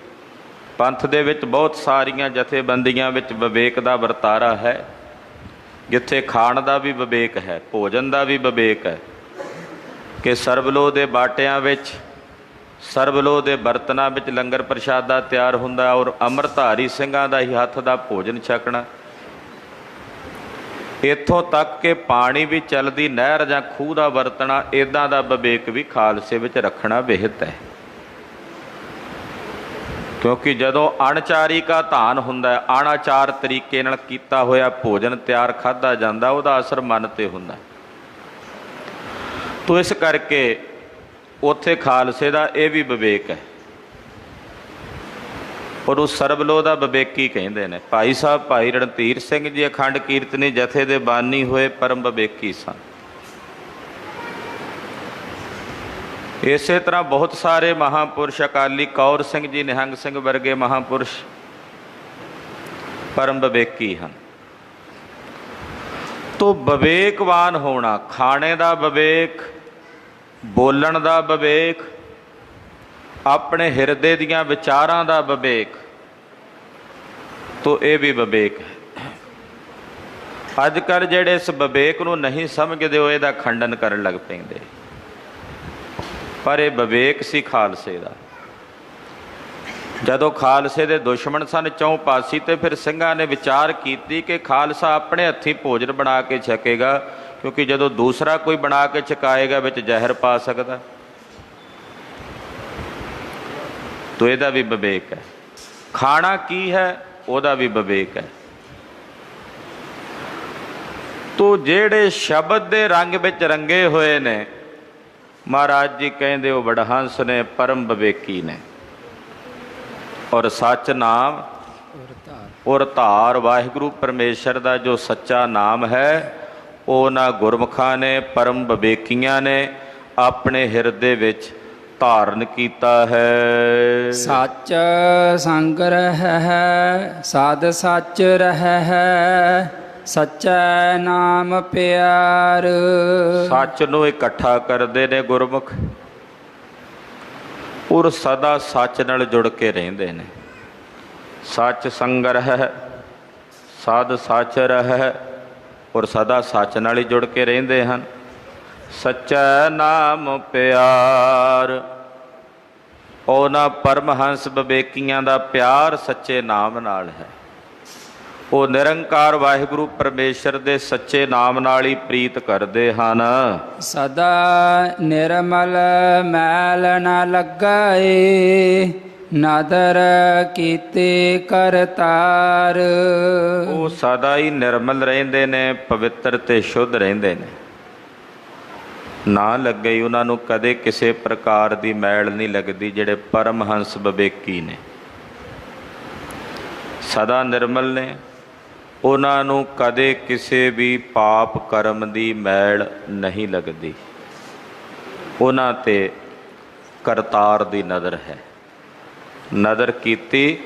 ਪੰਥ ਦੇ ਵਿੱਚ ਬਹੁਤ ਸਾਰੀਆਂ ਜਥੇਬੰਦੀਆਂ ਵਿੱਚ ਵਿਵੇਕ ਦਾ ਵਰਤਾਰਾ ਹੈ, ਜਿੱਥੇ ਖਾਣ ਦਾ ਵੀ ਵਿਵੇਕ ਹੈ, ਭੋਜਨ ਦਾ ਵੀ ਵਿਵੇਕ ਹੈ ਕਿ ਸਰਬਲੋ ਦੇ ਬਾਟਿਆਂ ਵਿੱਚ, ਸਰਬਲੋ ਦੇ ਬਰਤਨਾਂ ਵਿੱਚ ਲੰਗਰ ਪ੍ਰਸ਼ਾਦਾ ਤਿਆਰ ਹੁੰਦਾ ਔਰ ਅੰਮ੍ਰਿਤਧਾਰੀ ਸਿੰਘਾਂ ਦਾ ਹੀ ਹੱਥ ਦਾ ਭੋਜਨ ਛਕਣਾ। ਇੱਥੋਂ ਤੱਕ ਕਿ ਪਾਣੀ ਵੀ ਚੱਲਦੀ ਨਹਿਰ ਜਾਂ ਖੂਹ ਦਾ ਵਰਤਣਾ, ਇੱਦਾਂ ਦਾ ਵਿਵੇਕ ਵੀ ਖਾਲਸੇ ਵਿੱਚ ਰੱਖਣਾ ਵਿਹਿਤ ਹੈ। ਕਿਉਂਕਿ ਜਦੋਂ ਅਣਚਾਰੀ ਕਾ ਧਾਨ ਹੁੰਦਾ ਹੈ, ਅਣਾਚਾਰ ਤਰੀਕੇ ਨਾਲ ਕੀਤਾ ਹੋਇਆ ਭੋਜਨ ਤਿਆਰ ਖਾਧਾ ਜਾਂਦਾ, ਉਹਦਾ ਅਸਰ ਮਨ ਤੇ ਹੁੰਦਾ। ਤੋ ਇਸ ਕਰਕੇ ਉੱਥੇ ਖਾਲਸੇ ਦਾ ਇਹ ਵੀ ਵਿਵੇਕ ਹੈ। ਉਹਨੂੰ ਸਰਬਲੋ ਦਾ ਵਿਵੇਕੀ ਕਹਿੰਦੇ ਨੇ। ਭਾਈ ਸਾਹਿਬ ਭਾਈ ਰਣਧੀਰ ਸਿੰਘ ਜੀ ਅਖੰਡ ਕੀਰਤਨੀ ਜਥੇ ਦੇ ਬਾਨੀ ਹੋਏ ਪਰਮ ਵਿਵੇਕੀ ਸਨ। ਇਸੇ ਤਰ੍ਹਾਂ ਬਹੁਤ ਸਾਰੇ ਮਹਾਂਪੁਰਸ਼, ਅਕਾਲੀ ਕੌਰ ਸਿੰਘ ਜੀ, ਨਿਹੰਗ ਸਿੰਘ ਵਰਗੇ ਮਹਾਂਪੁਰਸ਼ ਪਰਮ ਵਿਵੇਕੀ ਹਨ। ਤੋ ਵਿਵੇਕਵਾਨ ਹੋਣਾ, ਖਾਣੇ ਦਾ ਵਿਵੇਕ, ਬੋਲਣ ਦਾ ਵਿਵੇਕ, ਆਪਣੇ ਹਿਰਦੇ ਦੀਆਂ ਵਿਚਾਰਾਂ ਦਾ ਵਿਵੇਕ, ਤੋ ਇਹ ਵੀ ਵਿਵੇਕ ਹੈ। ਅੱਜ ਕੱਲ੍ਹ ਜਿਹੜੇ ਇਸ ਵਿਵੇਕ ਨੂੰ ਨਹੀਂ ਸਮਝਦੇ ਉਹ ਇਹਦਾ ਖੰਡਨ ਕਰਨ ਲੱਗ ਪੈਂਦੇ, ਪਰ ਇਹ ਵਿਵੇਕ ਸੀ ਖਾਲਸੇ ਦਾ। ਜਦੋਂ ਖਾਲਸੇ ਦੇ ਦੁਸ਼ਮਣ ਸਨ ਚੌਂ ਪਾਸੀ, ਤੇ ਫਿਰ ਸਿੰਘਾਂ ਨੇ ਵਿਚਾਰ ਕੀਤੀ ਕਿ ਖਾਲਸਾ ਆਪਣੇ ਹੱਥੀਂ ਭੋਜਨ ਬਣਾ ਕੇ ਛਕੇਗਾ, ਕਿਉਂਕਿ ਜਦੋਂ ਦੂਸਰਾ ਕੋਈ ਬਣਾ ਕੇ ਛਕਾਏਗਾ ਵਿੱਚ ਜ਼ਹਿਰ ਪਾ ਸਕਦਾ। ਤੋ ਇਹਦਾ ਵੀ ਵਿਵੇਕ ਹੈ। ਖਾਣਾ ਕੀ ਹੈ ਉਹਦਾ ਵੀ ਵਿਵੇਕ ਹੈ। ਤੋ ਜਿਹੜੇ ਸ਼ਬਦ ਦੇ ਰੰਗ ਵਿੱਚ ਰੰਗੇ ਹੋਏ ਨੇ, ਮਹਾਰਾਜ ਜੀ ਕਹਿੰਦੇ ਉਹ ਵਡਹੰਸ ਨੇ, ਪਰਮ ਵਿਵੇਕੀ ਨੇ। ਔਰ ਸੱਚ ਨਾਮ ਔਰ ਧਾਰ, ਵਾਹਿਗੁਰੂ ਪਰਮੇਸ਼ਰ ਦਾ ਜੋ ਸੱਚਾ ਨਾਮ ਹੈ, ਉਹਨਾਂ ਗੁਰਮੁਖਾਂ ਨੇ, ਪਰਮ ਵਿਵੇਕੀਆਂ ਨੇ ਆਪਣੇ ਹਿਰਦੇ ਵਿੱਚ ਧਾਰਨ ਕੀਤਾ ਹੈ। ਸੱਚ ਸੰਗ ਰਹਿ ਸਾਧ ਸੱਚ ਰਹਿ, ਸੱਚਾ ਨਾਮ ਪਿਆਰ। ਸੱਚ ਨੂੰ ਇਕੱਠਾ ਕਰਦੇ ਨੇ ਗੁਰਮੁਖ, ਔਰ ਸਦਾ ਸੱਚ ਨਾਲ ਜੁੜ ਕੇ ਰਹਿੰਦੇ ਨੇ। ਸੱਚ ਸੰਗ ਰਹਿ, ਸਾਧ ਸੱਚ ਰਹਿ, ਔਰ ਸਦਾ ਸੱਚ ਨਾਲ ਹੀ ਜੁੜ ਕੇ ਰਹਿੰਦੇ ਹਨ। ਸੱਚਾ ਨਾਮ ਪਿਆਰ, ਉਹਨਾਂ ਪਰਮਹੰਸ ਵਿਵੇਕੀਆਂ ਦਾ ਪਿਆਰ ਸੱਚੇ ਨਾਮ ਨਾਲ ਹੈ। ਉਹ ਨਿਰੰਕਾਰ ਵਾਹਿਗੁਰੂ ਪਰਮੇਸ਼ਰ ਦੇ ਸੱਚੇ ਨਾਮ ਨਾਲ ਹੀ ਪ੍ਰੀਤ ਕਰਦੇ ਹਨ। ਸਦਾ ਨਿਰਮਲ ਮੈਲ ਨਾ ਲੱਗਾਏ, ਨਦਰ ਕੀਤੇ ਕਰਤਾਰ। ਉਹ ਸਦਾ ਹੀ ਨਿਰਮਲ ਰਹਿੰਦੇ ਨੇ, ਪਵਿੱਤਰ ਤੇ ਸ਼ੁੱਧ ਰਹਿੰਦੇ ਨੇ। ਨਾ ਲੱਗੇ ਉਹਨਾਂ ਨੂੰ ਕਦੇ ਕਿਸੇ ਪ੍ਰਕਾਰ ਦੀ ਮੈਲ ਨਹੀਂ ਲੱਗਦੀ। ਜਿਹੜੇ ਪਰਮਹੰਸ ਵਿਵੇਕੀ ਨੇ ਸਦਾ ਨਿਰਮਲ ਨੇ, ਉਹਨਾਂ ਨੂੰ ਕਦੇ ਕਿਸੇ ਵੀ ਪਾਪ ਕਰਮ ਦੀ ਮੈਲ ਨਹੀਂ ਲੱਗਦੀ। ਉਹਨਾਂ ਤੇ ਕਰਤਾਰ ਦੀ ਨਜ਼ਰ ਹੈ। ਨਜ਼ਰ ਕੀਤੀ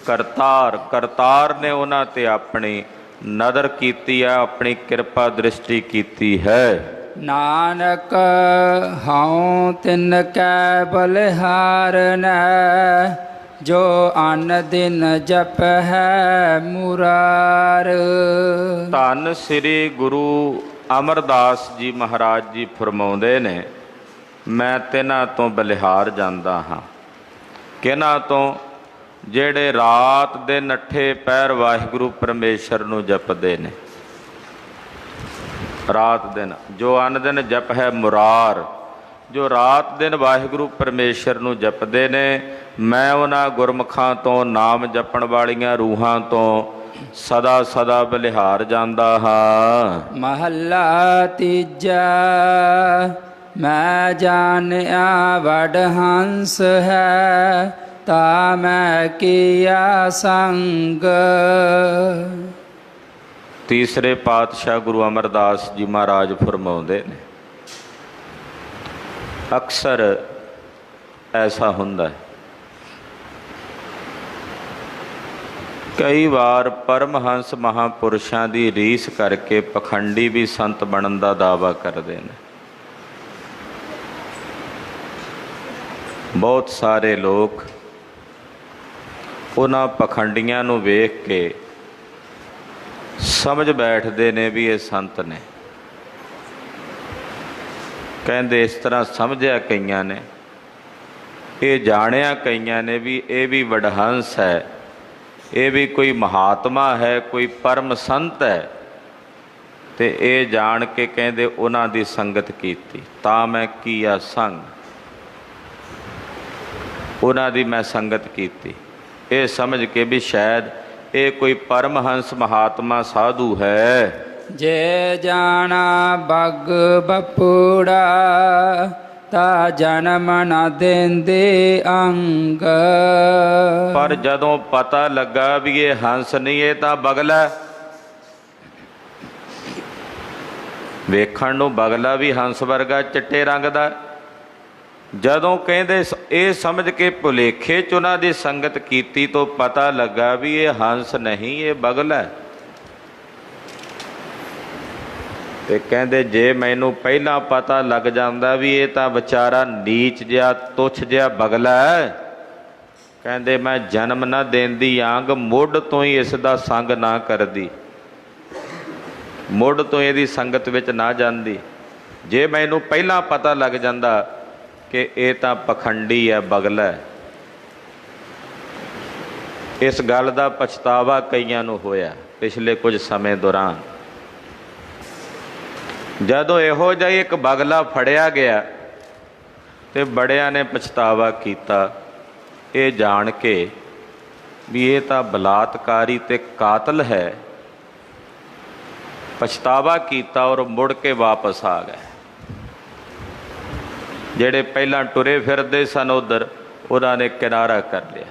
ਕਰਤਾਰ, ਕਰਤਾਰ ਨੇ ਉਹਨਾਂ ਤੇ ਆਪਣੀ ਨਜ਼ਰ ਕੀਤੀ ਹੈ, ਆਪਣੀ ਕਿਰਪਾ ਦ੍ਰਿਸ਼ਟੀ ਕੀਤੀ ਹੈ। ਨਾਨਕ ਹਉ ਤਿਨ ਕੈ ਬਲਿਹਾਰਨੈ, ਜੋ ਅਨ ਦਿਨ ਜਪ ਹੈ ਮੁਰਾਰ। ਧੰਨ ਸ੍ਰੀ ਗੁਰੂ ਅਮਰਦਾਸ ਜੀ ਮਹਾਰਾਜ ਜੀ ਫਰਮਾਉਂਦੇ ਨੇ, ਮੈਂ ਤਿਨਾਂ ਤੋਂ ਬਲਿਹਾਰ ਜਾਂਦਾ ਹਾਂ। ਕਿਹਨਾਂ ਤੋਂ? ਜਿਹੜੇ ਰਾਤ ਦੇ ਨੱਠੇ ਪੈਰ ਵਾਹਿਗੁਰੂ ਪਰਮੇਸ਼ਰ ਨੂੰ ਜਪਦੇ ਨੇ। ਰਾਤ ਦਿਨ ਜੋ ਅਨ ਦਿਨ ਜਪ ਹੈ ਮੁਰਾਰ, ਜੋ ਰਾਤ ਦਿਨ ਵਾਹਿਗੁਰੂ ਪਰਮੇਸ਼ਰ ਨੂੰ ਜਪਦੇ ਨੇ, ਮੈਂ ਉਹਨਾਂ ਗੁਰਮੁਖਾਂ ਤੋਂ, ਨਾਮ ਜਪਣ ਵਾਲੀਆਂ ਰੂਹਾਂ ਤੋਂ ਸਦਾ ਸਦਾ ਬਲਿਹਾਰ ਜਾਂਦਾ ਹਾਂ। ਮਹੱਲਾ ਤੀਜਾ। ਮੈਂ ਜਾਣਿਆ ਵਡਹੰਸ ਹੈ, ਤਾ ਮੈਂ ਕੀਆ ਸੰਗ। ਤੀਸਰੇ ਪਾਤਸ਼ਾਹ ਗੁਰੂ ਅਮਰਦਾਸ ਜੀ ਮਹਾਰਾਜ ਫਰਮਾਉਂਦੇ ਨੇ, ਅਕਸਰ ਐਸਾ ਹੁੰਦਾ ਹੈ ਕਈ ਵਾਰ ਪਰਮਹੰਸ ਮਹਾਂਪੁਰਸ਼ਾਂ ਦੀ ਰੀਸ ਕਰਕੇ ਪਖੰਡੀ ਵੀ ਸੰਤ ਬਣਨ ਦਾ ਦਾਅਵਾ ਕਰਦੇ ਨੇ। ਬਹੁਤ ਸਾਰੇ ਲੋਕ ਉਹਨਾਂ ਪਖੰਡੀਆਂ ਨੂੰ ਵੇਖ ਕੇ ਸਮਝ ਬੈਠਦੇ ਨੇ ਵੀ ਇਹ ਸੰਤ ਨੇ। ਕਹਿੰਦੇ ਇਸ ਤਰ੍ਹਾਂ ਸਮਝਿਆ ਕਈਆਂ ਨੇ, ਇਹ ਜਾਣਿਆ ਕਈਆਂ ਨੇ ਵੀ ਇਹ ਵੀ ਵਡਹੰਸ ਹੈ, ਇਹ ਵੀ ਕੋਈ ਮਹਾਤਮਾ ਹੈ, ਕੋਈ ਪਰਮ ਸੰਤ ਹੈ। ਤੇ ਇਹ ਜਾਣ ਕੇ ਕਹਿੰਦੇ ਉਹਨਾਂ ਦੀ ਸੰਗਤ ਕੀਤੀ, ਤਾਂ ਮੈਂ ਕੀਆ ਸੰਗ, ਉਹਨਾਂ ਦੀ ਮੈਂ ਸੰਗਤ ਕੀਤੀ, ਇਹ ਸਮਝ ਕੇ ਵੀ ਸ਼ਾਇਦ ਇਹ ਕੋਈ ਪਰਮਹੰਸ ਮਹਾਤਮਾ ਸਾਧੂ ਹੈ। ਜੇ ਜਾਣਾ ਬਗ ਬਪੂੜਾ ਤਾ ਜਨਮ ਨ ਦੇਂਦੇ ਅੰਗ। ਪਰ ਜਦੋਂ ਪਤਾ ਲੱਗਾ ਵੀ ਇਹ ਹੰਸ ਨਹੀਂ, ਇਹ ਤਾਂ ਬਗਲਾ, ਵੇਖਣ ਨੂੰ ਬਗਲਾ ਵੀ ਹੰਸ ਵਰਗਾ ਚਿੱਟੇ ਰੰਗ ਦਾ, ਜਦੋਂ ਕਹਿੰਦੇ ਇਹ ਸਮਝ ਕੇ ਭੁਲੇਖੇ 'ਚ ਉਹਨਾਂ ਦੀ ਸੰਗਤ ਕੀਤੀ ਤੋਂ ਪਤਾ ਲੱਗਾ ਵੀ ਇਹ ਹੰਸ ਨਹੀਂ, ਇਹ ਬਗਲਾ ਹੈ। ਤੇ ਕਹਿੰਦੇ ਜੇ ਮੈਨੂੰ ਪਹਿਲਾਂ ਪਤਾ ਲੱਗ ਜਾਂਦਾ ਵੀ ਇਹ ਤਾਂ ਵਿਚਾਰਾ ਨੀਚ ਜਿਹਾ ਤੁੱਛ ਜਿਹਾ ਬਗਲਾ ਹੈ, ਕਹਿੰਦੇ ਮੈਂ ਜਨਮ ਨਾ ਦੇਂਦੀ ਆਂਗ, ਮੁੱਢ ਤੋਂ ਹੀ ਇਸ ਦਾ ਸੰਗ ਨਾ ਕਰਦੀ, ਮੁੱਢ ਤੋਂ ਇਹਦੀ ਸੰਗਤ ਵਿੱਚ ਨਾ ਜਾਂਦੀ। ਜੇ ਮੈਨੂੰ ਪਹਿਲਾਂ ਪਤਾ ਲੱਗ ਜਾਂਦਾ ਕਿ ਇਹ ਤਾਂ ਪਖੰਡੀ ਹੈ, ਬਗਲਾ ਹੈ। ਇਸ ਗੱਲ ਦਾ ਪਛਤਾਵਾ ਕਈਆਂ ਨੂੰ ਹੋਇਆ ਪਿਛਲੇ ਕੁਝ ਸਮੇਂ ਦੌਰਾਨ। ਜਦੋਂ ਇਹੋ ਜਿਹਾ ਇੱਕ ਬਗਲਾ ਫੜਿਆ ਗਿਆ ਤੇ ਬੜਿਆਂ ਨੇ ਪਛਤਾਵਾ ਕੀਤਾ, ਇਹ ਜਾਣ ਕੇ ਵੀ ਇਹ ਤਾਂ ਬਲਾਤਕਾਰੀ ਤੇ ਕਾਤਲ ਹੈ। ਪਛਤਾਵਾ ਕੀਤਾ ਔਰ ਮੁੜ ਕੇ ਵਾਪਸ ਆ ਗਏ। ਜਿਹੜੇ ਪਹਿਲਾਂ ਟੁਰੇ ਫਿਰਦੇ ਸਨ ਉੱਧਰ, ਉਹਨਾਂ ਨੇ ਕਿਨਾਰਾ ਕਰ ਲਿਆ।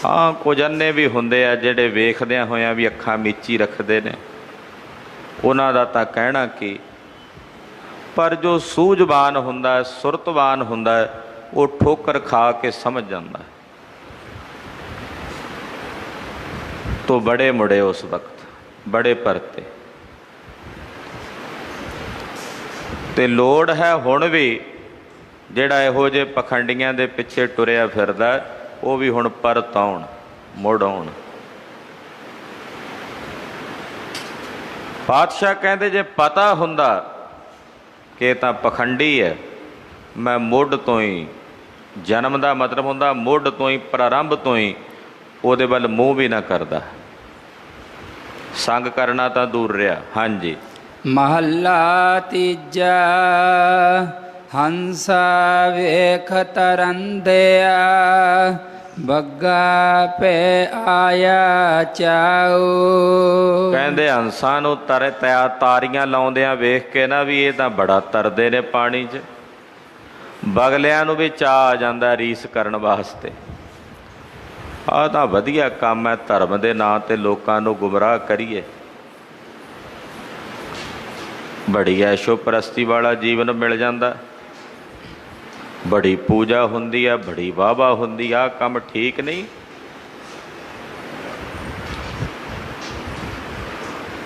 ਹਾਂ, ਕੁਝ ਅੰਨੇ ਵੀ ਹੁੰਦੇ ਆ ਜਿਹੜੇ ਵੇਖਦਿਆਂ ਹੋਇਆਂ ਵੀ ਅੱਖਾਂ ਮੀਚੀ ਰੱਖਦੇ ਨੇ, ਉਹਨਾਂ ਦਾ ਤਾਂ ਕਹਿਣਾ ਕੀ। ਪਰ ਜੋ ਸੂਝਵਾਨ ਹੁੰਦਾ ਹੈ, ਸੁਰਤਵਾਨ ਹੁੰਦਾ ਹੈ, ਉਹ ਠੋਕਰ ਖਾ ਕੇ ਸਮਝ ਜਾਂਦਾ ਹੈ। ਤੋ ਬੜੇ ਮੁੜੇ ਉਸ ਵਕਤ, ਬੜੇ ਪਰਤੇ। ਤੇ ਲੋੜ ਹੈ ਹੁਣ ਵੀ ਜਿਹੜਾ ਇਹੋ ਜਿਹੇ ਪਖੰਡੀਆਂ ਦੇ ਪਿੱਛੇ ਟੁਰਿਆ ਫਿਰਦਾ, ਉਹ ਵੀ ਹੁਣ ਪਰਤ ਆਉਣ, ਮੁੜ ਆਉਣ। ਪਾਤਸ਼ਾਹ ਕਹਿੰਦੇ ਜੇ ਪਤਾ ਹੁੰਦਾ ਕਿ ਤਾਂ ਪਖੰਡੀ ਹੈ, ਮੈਂ ਮੁੱਢ ਤੋਂ ਹੀ, ਜਨਮ ਦਾ ਮਤਲਬ ਹੁੰਦਾ ਮੁੱਢ ਤੋਂ ਹੀ, ਪ੍ਰਾਰੰਭ ਤੋਂ ਹੀ ਉਹਦੇ ਵੱਲ ਮੂੰਹ ਵੀ ਨਾ ਕਰਦਾ। ਸੰਗ ਕਰਨਾ ਤਾਂ ਦੂਰ ਰਿਹਾ। ਹਾਂਜੀ। ਮਹੱਲਾ ਤੀਜਾ। ਹੰਸਾ ਵੇਖ ਤਰੰਦਿਆ ਬੱਗਾ ਪੇ ਆਇਆ ਚਾਉ। ਕਹਿੰਦੇ ਹੰਸਾਂ ਨੂੰ ਤਾਰੀਆਂ ਲਾਉਂਦਿਆਂ ਵੇਖ ਕੇ ਨਾ ਵੀ ਇਹ ਤਾਂ ਬੜਾ ਤਰਦੇ ਨੇ ਪਾਣੀ 'ਚ। ਬਗਲਿਆਂ ਨੂੰ ਵੀ ਚਾਅ ਆ ਜਾਂਦਾ ਰੀਸ ਕਰਨ ਵਾਸਤੇ। ਆਹ ਤਾਂ ਵਧੀਆ ਕੰਮ ਹੈ, ਧਰਮ ਦੇ ਨਾਂ 'ਤੇ ਲੋਕਾਂ ਨੂੰ ਗੁੰਮਰਾਹ ਕਰੀਏ। ਬੜੀ ਐਸ਼ੋ ਪ੍ਰਸਤੀ ਵਾਲਾ ਜੀਵਨ ਮਿਲ ਜਾਂਦਾ, ਬੜੀ ਪੂਜਾ ਹੁੰਦੀ ਹੈ, ਬੜੀ ਵਾਹਵਾ ਹੁੰਦੀ। ਆਹ ਕੰਮ ਠੀਕ ਨਹੀਂ।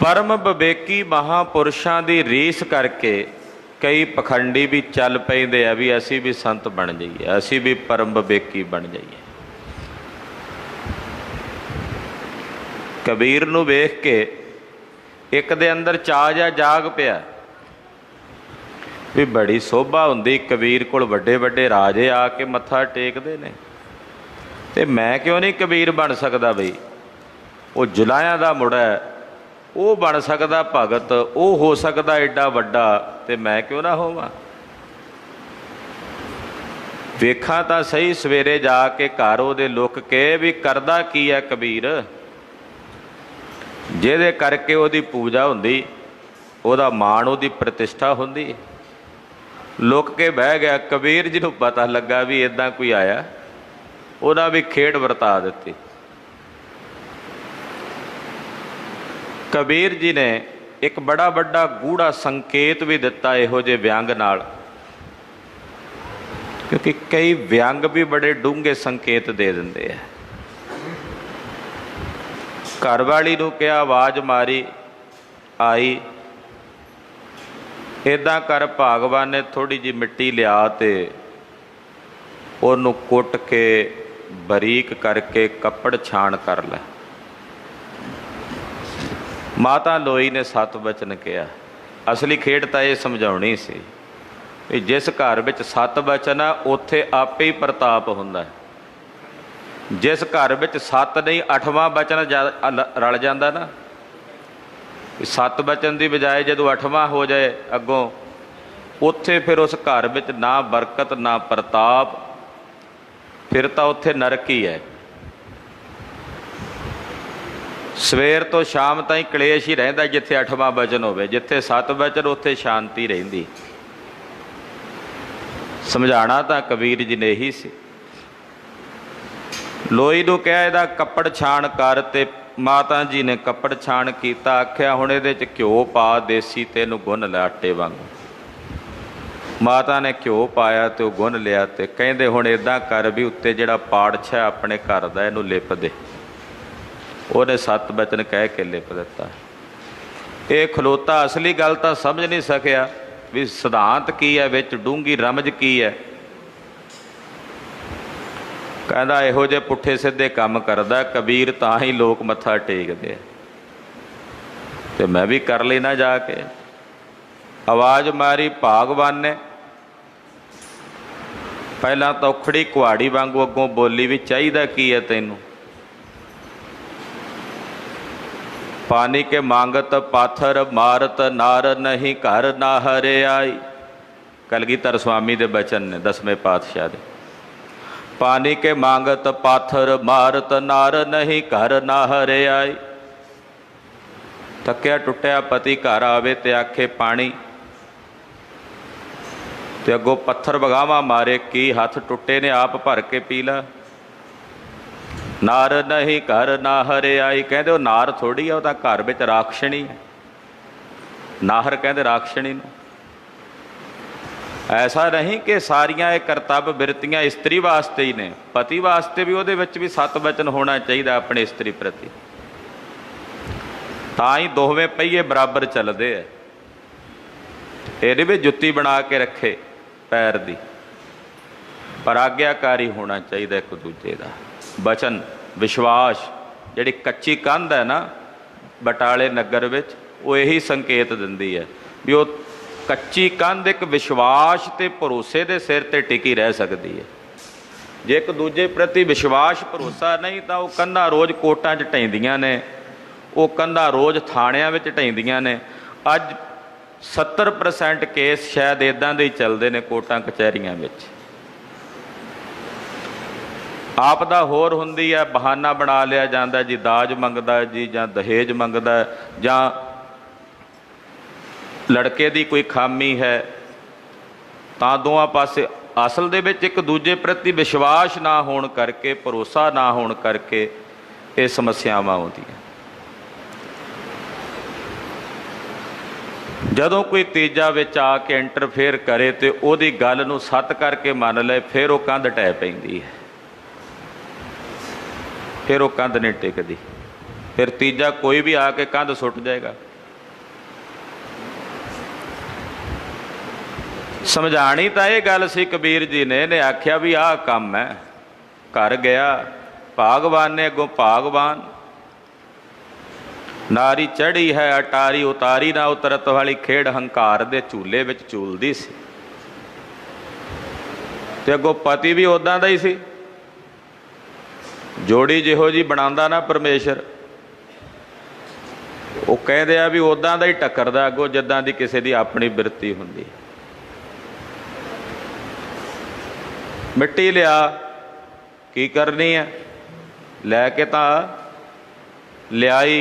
ਪਰਮ ਵਿਵੇਕੀ ਮਹਾਂਪੁਰਸ਼ਾਂ ਦੀ ਰੀਸ ਕਰਕੇ ਕਈ ਪਖੰਡੀ ਵੀ ਚੱਲ ਪੈਂਦੇ ਆ ਵੀ ਅਸੀਂ ਵੀ ਸੰਤ ਬਣ ਜਾਈਏ, ਅਸੀਂ ਵੀ ਪਰਮ ਵਿਵੇਕੀ ਬਣ ਜਾਈਏ। ਕਬੀਰ ਨੂੰ ਵੇਖ ਕੇ ਇੱਕ ਦੇ ਅੰਦਰ ਚਾਅ ਜਿਹਾ ਜਾਗ ਪਿਆ ਵੀ ਬੜੀ ਸੋਭਾ ਹੁੰਦੀ ਕਬੀਰ ਕੋਲ, ਵੱਡੇ ਵੱਡੇ ਰਾਜੇ ਆ ਕੇ ਮੱਥਾ ਟੇਕਦੇ ਨੇ, ਤੇ ਮੈਂ ਕਿਉਂ ਨਹੀਂ ਕਬੀਰ ਬਣ ਸਕਦਾ। ਬਈ ਉਹ ਜੁਲਾਹਿਆਂ ਦਾ ਮੁੰਡਾ ਹੈ, ਉਹ ਬਣ ਸਕਦਾ ਭਗਤ, ਉਹ ਹੋ ਸਕਦਾ ਏਡਾ ਵੱਡਾ, ਤੇ ਮੈਂ ਕਿਉਂ ਨਾ ਹੋਵਾਂ। ਵੇਖਾਂ ਤਾਂ ਸਹੀ ਸਵੇਰੇ ਜਾ ਕੇ ਘਰ ਉਹਦੇ ਲੁੱਕ ਕੇ ਵੀ ਕਰਦਾ ਕੀ ਹੈ ਕਬੀਰ, ਜਿਹਦੇ ਕਰਕੇ ਉਹਦੀ ਪੂਜਾ ਹੁੰਦੀ, ਉਹਦਾ ਮਾਣ, ਉਹਦੀ ਪ੍ਰਤਿਸ਼ਠਾ ਹੁੰਦੀ। ਲੁੱਕ ਕੇ ਬਹਿ ਗਿਆ। ਕਬੀਰ ਜੀ ਨੂੰ ਪਤਾ ਲੱਗਾ ਵੀ ਇੱਦਾਂ ਕੋਈ ਆਇਆ, ਉਹਨਾਂ ਵੀ ਖੇਡ ਵਰਤਾ ਦਿੱਤੀ। ਕਬੀਰ ਜੀ ਨੇ ਇੱਕ ਬੜਾ ਵੱਡਾ ਗੂੜਾ ਸੰਕੇਤ ਵੀ ਦਿੱਤਾ ਇਹੋ ਜਿਹੇ ਵਿਅੰਗ ਨਾਲ, ਕਿਉਂਕਿ ਕਈ ਵਿਅੰਗ ਵੀ ਬੜੇ ਡੂੰਘੇ ਸੰਕੇਤ ਦੇ ਦਿੰਦੇ ਆ। घरवाली नूं कहा, आवाज़ मारी, आई। इदां कर भागवान ने थोड़ी जी मिट्टी लिया ते उहनूं कुट के बरीक करके कपड़ छाण कर लै। माता लोई ने 7 बचन कहा। असली खेड तां ये समझाउणी सी भी जिस घर विच 7 बचन आ उत्थे आपे ही प्रताप हुंदा है। जिस घर विच 7 नहीं 8वां बचन रल जांदा ना, 7 बचन की बजाय जदों 8वां हो जाए अगों, उत्थे फिर उस घर विच ना बरकत ना प्रताप, फिर तो उत्थे नरक ही है। सवेर तो शाम ताईं कलेश ही रहिंदा जिथे 8वां बचन होवे, जिथे 7 बचन उत्थे शांति रहिंदी। समझाना तो कबीर जी ने ही सी। लोई नूं कहा इहदा कपड़ छाण कर, ते माता जी ने कपड़ छाण कीता। आख्या हुण इहदे च घ्यो पा देसी ते इहनूं गुन लै आटे वांगू। माता ने घ्यो पाया तो गुन लिया, तो कहंदे हुण इदां कर भी उत्ते जिहड़ा पाड़छा है अपने घर दा इहनूं लिप दे। उहने 7 बचन कह के लिप दिता। ये खलोता असली गल तां समझ नहीं सकिया भी सिद्धांत की है, विच डूंगी रमज की है। कहता इहो जे पुठे सीधे काम करदा कबीर, तां ही लोग मत्था टेकदे। ते मैं भी कर लेना जाके। आवाज़ मारी भागवान ने। पहला तो उखड़ी कुहाड़ी वांगू अगों बोली भी चाहिदा की है तैनूं। पानी के मांगत पाथर मारत नार नहीं घर ना हरे आई। कलगीधर स्वामी दे बचन ने 10वें पातशाह दे। पानी के मांगत पाथर मारत नार नहीं घर ना हरे आई। थक्या टुटिया पति घर आवे ते आखे पानी, ते अगों पत्थर वगावा मारे, की हथ टुटे ने आप भर के पी ला। नार नहीं घर ना हरे आई। कहते वो नार थोड़ी है, वह घर में राक्षणी है। नाहर कहते राक्षणी नूं। ऐसा नहीं कि सारिया ये करतब बिरतियां इस्त्री वास्ते ही ने, पति वास्ते भी वो भी 7 बचन होना चाहिए अपने इस्त्री प्रति। तां ही दोवें पहिए बराबर चलते है। ये भी जुत्ती बना के रखे पैर दी, पर आग्याकारी होना चाहिए एक दूजे का। बचन विश्वास जिहड़ी कच्ची कंध है ना बटाले नगर विच, वो यही संकेत दिंदी है भी वो कच्ची कंध एक विश्वास ते भरोसे दे सिर ते टिकी रह सकती है। जे एक दूजे प्रति विश्वास भरोसा नहीं तो वो कंधा रोज़ कोर्टां च ढहिंदियां ने, वो कंधा रोज़ थाणियां विच ढहिंदियां ने। अज 70% केस शायद इदां दे ही चलते हैं कोर्टां कचहरियां विच। आपदा होर हुंदी है, बहाना बना लिया जाता जी दाज मंगदा जी, जां दहेज मंगदा, जां लड़के की कोई खामी है, तां दोवां पासे असल दे विच एक दूजे प्रति विश्वास ना होण करके, भरोसा ना होण करके ये समस्यावां आउंदियां। जदों कोई तीजा विच आके इंटरफेयर करे तो उहदी गल नूं सत्त करके मन ले, फिर वो कंध ढह पैंदी है, फिर वो कंध नहीं टिकदी। फिर तीजा कोई भी आके कंध सुट जाएगा। समझाणी तो यह गल सी कबीर जी ने, इन्हें आख्या भी आह काम है। घर गया भागवान ने, अगों भागवान नारी चढ़ी है अटारी उतारी ना उतरत वाली खेड़ हंकार दे झूले विच झूलदी सी। ते अगों पति भी उदां दा ही सी। जोड़ी जिहो जी बनांदा ना परमेश्वर, वो कहते आ भी उदां दा ही टक्करदा अगों जिद्दां दी किसी दी अपनी बिरती हुंदी। मिट्टी लिया की करनी है, लैके तां लियाई,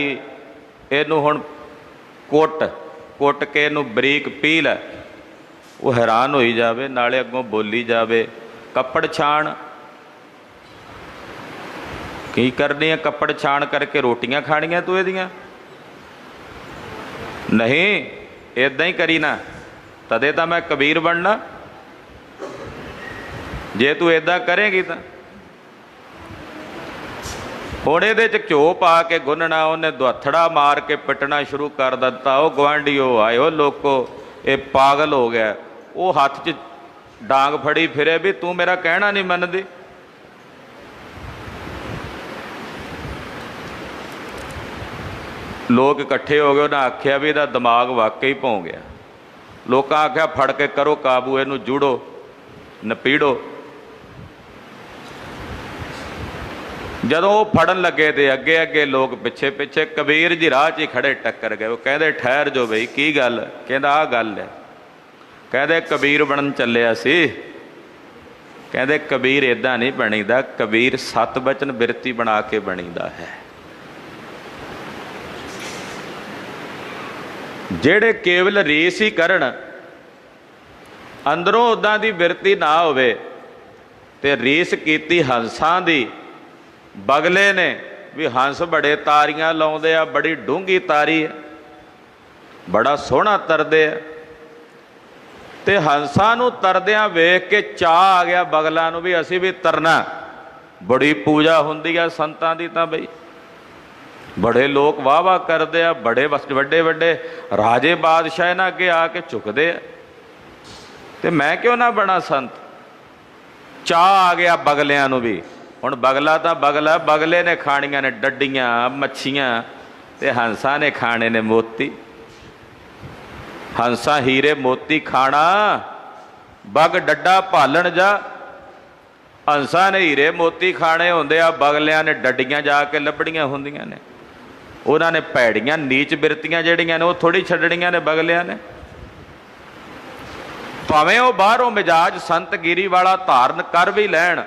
इनू हुण कुट कुट के इनू बरीक पी लै। वो हैरान होई जावे, नाले अगों बोली जावे कपड़ छाण की करनी है, कपड़ छाण करके रोटियां खाणियां तू इहदियां नहीं, इदां ही करी ना, तदे तां मैं कबीर बनना। जे तू इदां करेगी तो ਹੁਣ ਇਹਦੇ 'ਚ ਘਿਓ ਪਾ ਕੇ ਗੁੰਨਣਾ, ਉਹਨੇ ਦੁਹੱਥੜਾ ਮਾਰ ਕੇ ਪਿੱਟਣਾ ਸ਼ੁਰੂ ਕਰ ਦਿੱਤਾ। ਉਹ ਗੁਆਂਢੀਓ ਆਇਓ ਲੋਕੋ, ਇਹ ਪਾਗਲ ਹੋ ਗਿਆ। ਉਹ ਹੱਥ 'ਚ ਡਾਂਗ ਫੜੀ ਫਿਰੇ ਵੀ ਤੂੰ ਮੇਰਾ ਕਹਿਣਾ ਨਹੀਂ ਮੰਨਦੀ। ਲੋਕ ਇਕੱਠੇ ਹੋ ਗਏ, ਉਹਨਾਂ ਆਖਿਆ ਵੀ ਇਹਦਾ ਦਿਮਾਗ ਵਾਕਈ ਭੌਂ ਗਿਆ। ਲੋਕਾਂ ਆਖਿਆ ਫੜ ਕੇ ਕਰੋ ਕਾਬੂ, ਇਹਨੂੰ ਜੂੜੋ, ਨਪੀੜੋ। ਜਦੋਂ ਉਹ ਫੜਨ ਲੱਗੇ ਤੇ ਅੱਗੇ ਅੱਗੇ ਲੋਕ ਪਿੱਛੇ ਪਿੱਛੇ। ਕਬੀਰ ਜੀ ਰਾਹ 'ਚ ਹੀ ਖੜੇ ਟੱਕਰ ਗਏ। ਉਹ ਕਹਿੰਦੇ ਠਹਿਰ ਜੋ ਬਈ, ਕੀ ਗੱਲ? ਕਹਿੰਦਾ ਆਹ ਗੱਲ ਹੈ। ਕਹਿੰਦੇ ਕਬੀਰ ਬਣਨ ਚੱਲਿਆ ਸੀ। ਕਹਿੰਦੇ ਕਬੀਰ ਇੱਦਾਂ ਨਹੀਂ ਬਣੀਦਾ, ਕਬੀਰ ਸਤ ਬਚਨ ਬਿਰਤੀ ਬਣਾ ਕੇ ਬਣੀਦਾ ਹੈ। ਜਿਹੜੇ ਕੇਵਲ ਰੀਸ ਹੀ ਕਰਨ, ਅੰਦਰੋਂ ਉੱਦਾਂ ਦੀ ਬਿਰਤੀ ਨਾ ਹੋਵੇ। ਤੇ ਰੀਸ ਕੀਤੀ ਹੰਸਾਂ ਦੀ। ਬਗਲੇ ਨੇ ਵੀ ਹੰਸ ਬੜੇ ਤਾਰੀਆਂ ਲਾਉਂਦੇ ਆ, ਬੜੀ ਡੂੰਘੀ ਤਾਰੀ ਹੈ, ਬੜਾ ਸੋਹਣਾ ਤਰਦੇ ਆ। ਤੇ ਹੰਸਾਂ ਨੂੰ ਤਰਦਿਆਂ ਵੇਖ ਕੇ ਚਾਅ ਆ ਗਿਆ ਬਗਲਾਂ ਨੂੰ ਵੀ ਅਸੀਂ ਵੀ ਤਰਨਾ। ਬੜੀ ਪੂਜਾ ਹੁੰਦੀ ਆ ਸੰਤਾਂ ਦੀ ਤਾਂ ਬਈ, ਬੜੇ ਲੋਕ ਵਾਹ ਵਾਹ ਕਰਦੇ ਆ, ਬੜੇ ਵੱਡੇ ਵੱਡੇ ਰਾਜੇ ਬਾਦਸ਼ਾਹ ਇਹਨਾਂ ਅੱਗੇ ਆ ਕੇ ਝੁਕਦੇ ਆ, ਤੇ ਮੈਂ ਕਿਉਂ ਨਾ ਬਣਾ ਸੰਤ। ਚਾਅ ਆ ਗਿਆ ਬਗਲਿਆਂ ਨੂੰ ਵੀ। ਹੁਣ ਬਗਲਾ ਤਾਂ ਬਗਲਾ, ਬਗਲੇ ਨੇ ਖਾਣੀਆਂ ਨੇ ਡੱਡੀਆਂ ਮੱਛੀਆਂ, ਤੇ ਹੰਸਾਂ ਨੇ ਖਾਣੇ ਨੇ ਮੋਤੀ। ਹੰਸਾਂ ਹੀਰੇ ਮੋਤੀ ਖਾਣਾ, ਬਗ ਡੱਡਾ ਭਾਲਣ ਜਾ। ਹੰਸਾਂ ਨੇ ਹੀਰੇ ਮੋਤੀ ਖਾਣੇ ਹੁੰਦੇ ਆ, ਬਗਲਿਆਂ ਨੇ ਡੱਡੀਆਂ ਜਾ ਕੇ ਲੱਭੜੀਆਂ ਹੁੰਦੀਆਂ ਨੇ। ਉਹਨਾਂ ਨੇ ਭੈੜੀਆਂ ਨੀਚ ਬਿਰਤੀਆਂ ਜਿਹੜੀਆਂ ਨੇ ਉਹ ਥੋੜ੍ਹੀ ਛੱਡਣੀਆਂ ਨੇ ਬਗਲਿਆਂ ਨੇ। ਭਾਵੇਂ ਉਹ ਬਾਹਰੋਂ ਮਿਜਾਜ ਸੰਤਗਿਰੀ ਵਾਲਾ ਧਾਰਨ ਕਰ ਵੀ ਲੈਣ,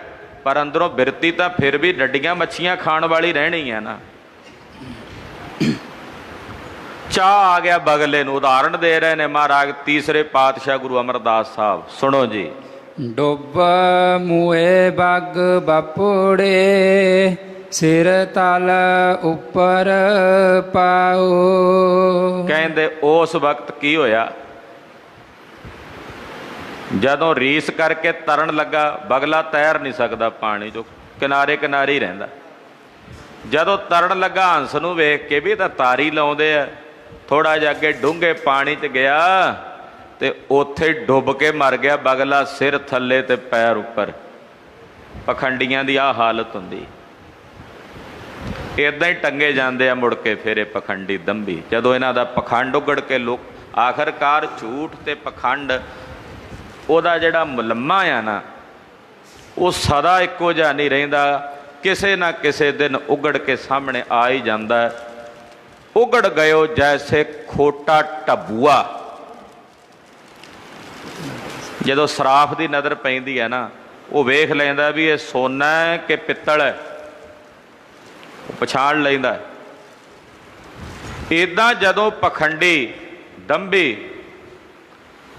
ਪਰ ਅੰਦਰੋਂ ਬਿਰਤੀ ਤਾਂ ਫਿਰ ਵੀ ਡੱਡੀਆਂ ਮੱਛੀਆਂ ਖਾਣ ਵਾਲੀ ਰਹਿਣੀ ਹੈ ਨਾ। ਚਾਹ ਆ ਗਿਆ ਬਗਲੇ ਨੂੰ। ਉਦਾਹਰਣ ਦੇ ਰਹੇ ਨੇ ਮਹਾਰਾਜ ਤੀਸਰੇ ਪਾਤਸ਼ਾਹ ਗੁਰੂ ਅਮਰਦਾਸ ਸਾਹਿਬ, ਸੁਣੋ ਜੀ। ਡੁੱਬ ਮੂਏ ਬਗ ਬਪੂੜੇ, ਸਿਰ ਤਲ ਉੱਪਰ ਪਾਓ। ਕਹਿੰਦੇ ਉਸ ਵਕਤ ਕੀ ਹੋਇਆ, ਜਦੋਂ ਰੀਸ ਕਰਕੇ ਤਰਨ ਲੱਗਾ। ਬਗਲਾ ਤੈਰ ਨਹੀਂ ਸਕਦਾ ਪਾਣੀ ਚੋਂ, ਕਿਨਾਰੇ ਕਿਨਾਰੇ ਹੀ ਰਹਿੰਦਾ। ਜਦੋਂ ਤਰਨ ਲੱਗਾ ਹੰਸ ਨੂੰ ਵੇਖ ਕੇ ਵੀ ਤਾਂ ਤਾਰੀ ਲਾਉਂਦੇ ਆ, ਥੋੜਾ ਜਿਹਾ ਅੱਗੇ ਡੂੰਘੇ ਪਾਣੀ 'ਚ ਗਿਆ ਤੇ ਉੱਥੇ ਡੁੱਬ ਕੇ ਮਰ ਗਿਆ ਬਗਲਾ, ਸਿਰ ਥੱਲੇ ਤੇ ਪੈਰ ਉੱਪਰ। ਪਖੰਡੀਆਂ ਦੀ ਆਹ ਹਾਲਤ ਹੁੰਦੀ। ਇੱਦਾਂ ਹੀ ਟੰਗੇ ਜਾਂਦੇ ਆ ਮੁੜ ਕੇ ਫਿਰ ਇਹ ਪਖੰਡੀ ਦੰਭੀ। ਜਦੋਂ ਇਹਨਾਂ ਦਾ ਪਖੰਡ ਉਗੜ ਕੇ ਲੋਕ ਆਖਰਕਾਰ ਝੂਠ ਤੇ ਪਖੰਡ, ਉਹਦਾ ਜਿਹੜਾ ਮੁਲੰਮਾ ਆ ਨਾ, ਉਹ ਸਦਾ ਇੱਕੋ ਜਿਹਾ ਨਹੀਂ ਰਹਿੰਦਾ। ਕਿਸੇ ਨਾ ਕਿਸੇ ਦਿਨ ਉਗੜ ਕੇ ਸਾਹਮਣੇ ਆ ਹੀ ਜਾਂਦਾ। ਉਗੜ ਗਇਓ ਜੈਸੇ ਖੋਟਾ ਢਬੂਆ। ਜਦੋਂ ਸਰਾਫ ਦੀ ਨਜ਼ਰ ਪੈਂਦੀ ਹੈ ਨਾ, ਉਹ ਵੇਖ ਲੈਂਦਾ ਵੀ ਇਹ ਸੋਨਾ ਹੈ ਕਿ ਪਿੱਤਲ ਹੈ, ਉਹ ਪਛਾਣ ਲੈਂਦਾ। ਇੱਦਾਂ ਜਦੋਂ ਪਖੰਡੀ ਦੰਭੀ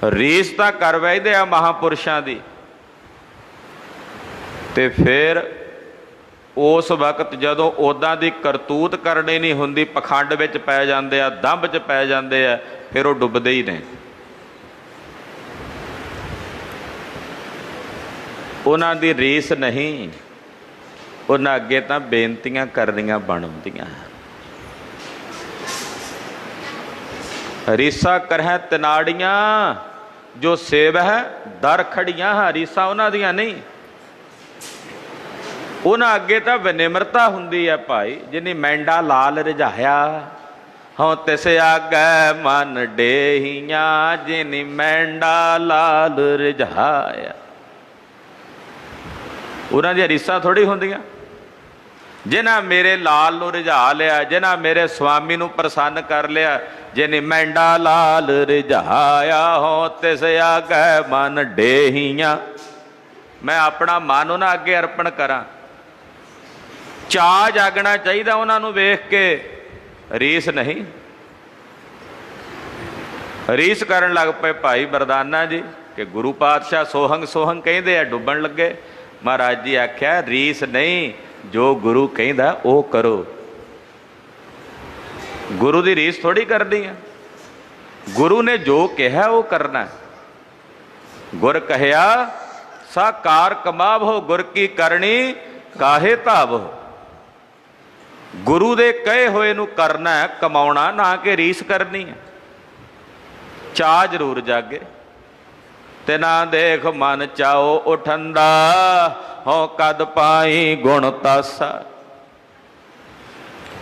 ਰੀਸ ਤਾਂ ਕਰ ਬੈਠਦੇ ਆ ਮਹਾਂਪੁਰਸ਼ਾਂ ਦੀ, ਤੇ ਫਿਰ ਉਸ ਵਕਤ ਜਦੋਂ ਉੱਦਾਂ ਦੀ ਕਰਤੂਤ ਕਰਨੀ ਨਹੀਂ ਹੁੰਦੀ, ਪਖੰਡ ਵਿੱਚ ਪੈ ਜਾਂਦੇ ਆ, ਦੰਭ 'ਚ ਪੈ ਜਾਂਦੇ ਆ, ਫਿਰ ਉਹ ਡੁੱਬਦੇ ਹੀ ਨੇ। ਉਹਨਾਂ ਦੀ ਰੀਸ ਨਹੀਂ, ਉਹਨਾਂ ਅੱਗੇ ਤਾਂ ਬੇਨਤੀਆਂ ਕਰਨੀਆਂ ਬਣਦੀਆਂ। ਰੀਸਾ ਕਰਹਿ ਤਨਾੜੀਆਂ, ਜੋ ਸੇਵ ਹੈ ਦਰ ਖੜੀਆਂ। ਰੀਸਾ ਉਹਨਾਂ ਦੀਆਂ ਨਹੀਂ, ਉਹਨਾਂ ਅੱਗੇ ਤਾਂ ਵਿਨਿਮਰਤਾ ਹੁੰਦੀ ਹੈ ਭਾਈ। ਜਿਨੀ ਮੈਂਡਾ ਲਾਲ ਰਿਝਾਇਆ, ਹਉ ਤਿਸ ਆਗੈ ਮਨ ਡੇਹੀਆਂ। ਜਿਨੀ ਮੈਂਡਾ ਲਾਲ ਰਿਝਾਇਆ, ਉਹਨਾਂ ਦੀਆਂ ਰੀਸਾਂ ਥੋੜ੍ਹੀ ਹੁੰਦੀਆਂ। ਜਿਨ੍ਹਾਂ ਮੇਰੇ ਲਾਲ ਨੂੰ ਰਿਝਾ ਲਿਆ, ਜਿਨ੍ਹਾਂ ਮੇਰੇ ਸਵਾਮੀ ਨੂੰ ਪ੍ਰਸੰਨ ਕਰ ਲਿਆ। ਜਿਨੀ ਮੈਂਡਾ ਲਾਲ ਰਿਝਾਇਆ, ਹੋ ਤਿਸ ਆਗੈ ਮਨ ਡੇਹੀਆਂ। ਮੈਂ ਆਪਣਾ ਮਨ ਉਹਨਾਂ ਅੱਗੇ ਅਰਪਣ ਕਰਾਂ। ਚਾਅ ਜਾਗਣਾ ਚਾਹੀਦਾ ਉਹਨਾਂ ਨੂੰ ਵੇਖ ਕੇ, ਰੀਸ ਨਹੀਂ। ਰੀਸ ਕਰਨ ਲੱਗ ਪਏ ਭਾਈ ਮਰਦਾਨਾ ਜੀ ਕਿ ਗੁਰੂ ਪਾਤਸ਼ਾਹ ਸੋਹੰਗ ਸੋਹੰਗ ਕਹਿੰਦੇ ਆ, ਡੁੱਬਣ ਲੱਗੇ। ਮਹਾਰਾਜ ਜੀ ਆਖਿਆ ਰੀਸ ਨਹੀਂ, ਜੋ ਗੁਰੂ ਕਹਿੰਦਾ ਉਹ ਕਰੋ। ਗੁਰੂ ਦੀ ਰੀਸ ਥੋੜ੍ਹੀ ਕਰਨੀ ਆ। ਗੁਰੂ ਨੇ ਜੋ ਕਿਹਾ ਉਹ ਕਰਨਾ। ਗੁਰ ਕਹਿਆ ਸਾ ਕਾਰ ਕਮਾਵੋ, ਗੁਰ ਕੀ ਕਰਨੀ ਕਾਹੇ ਧਾਵੋ। ਗੁਰੂ ਦੇ ਕਹੇ ਹੋਏ ਨੂੰ ਕਰਨਾ ਹੈ, ਕਮਾਉਣਾ, ਨਾ ਕਿ ਰੀਸ ਕਰਨੀ ਹੈ। ਚਾਅ ਜ਼ਰੂਰ ਜਾਗੇ। ਤੇ ਨਾ ਦੇਖ ਮਨ ਚਾਓ ਉਠੰਦਾ, ਹੋ ਕਦ ਪਾਈ ਗੁਣ ਤਾਸਾ।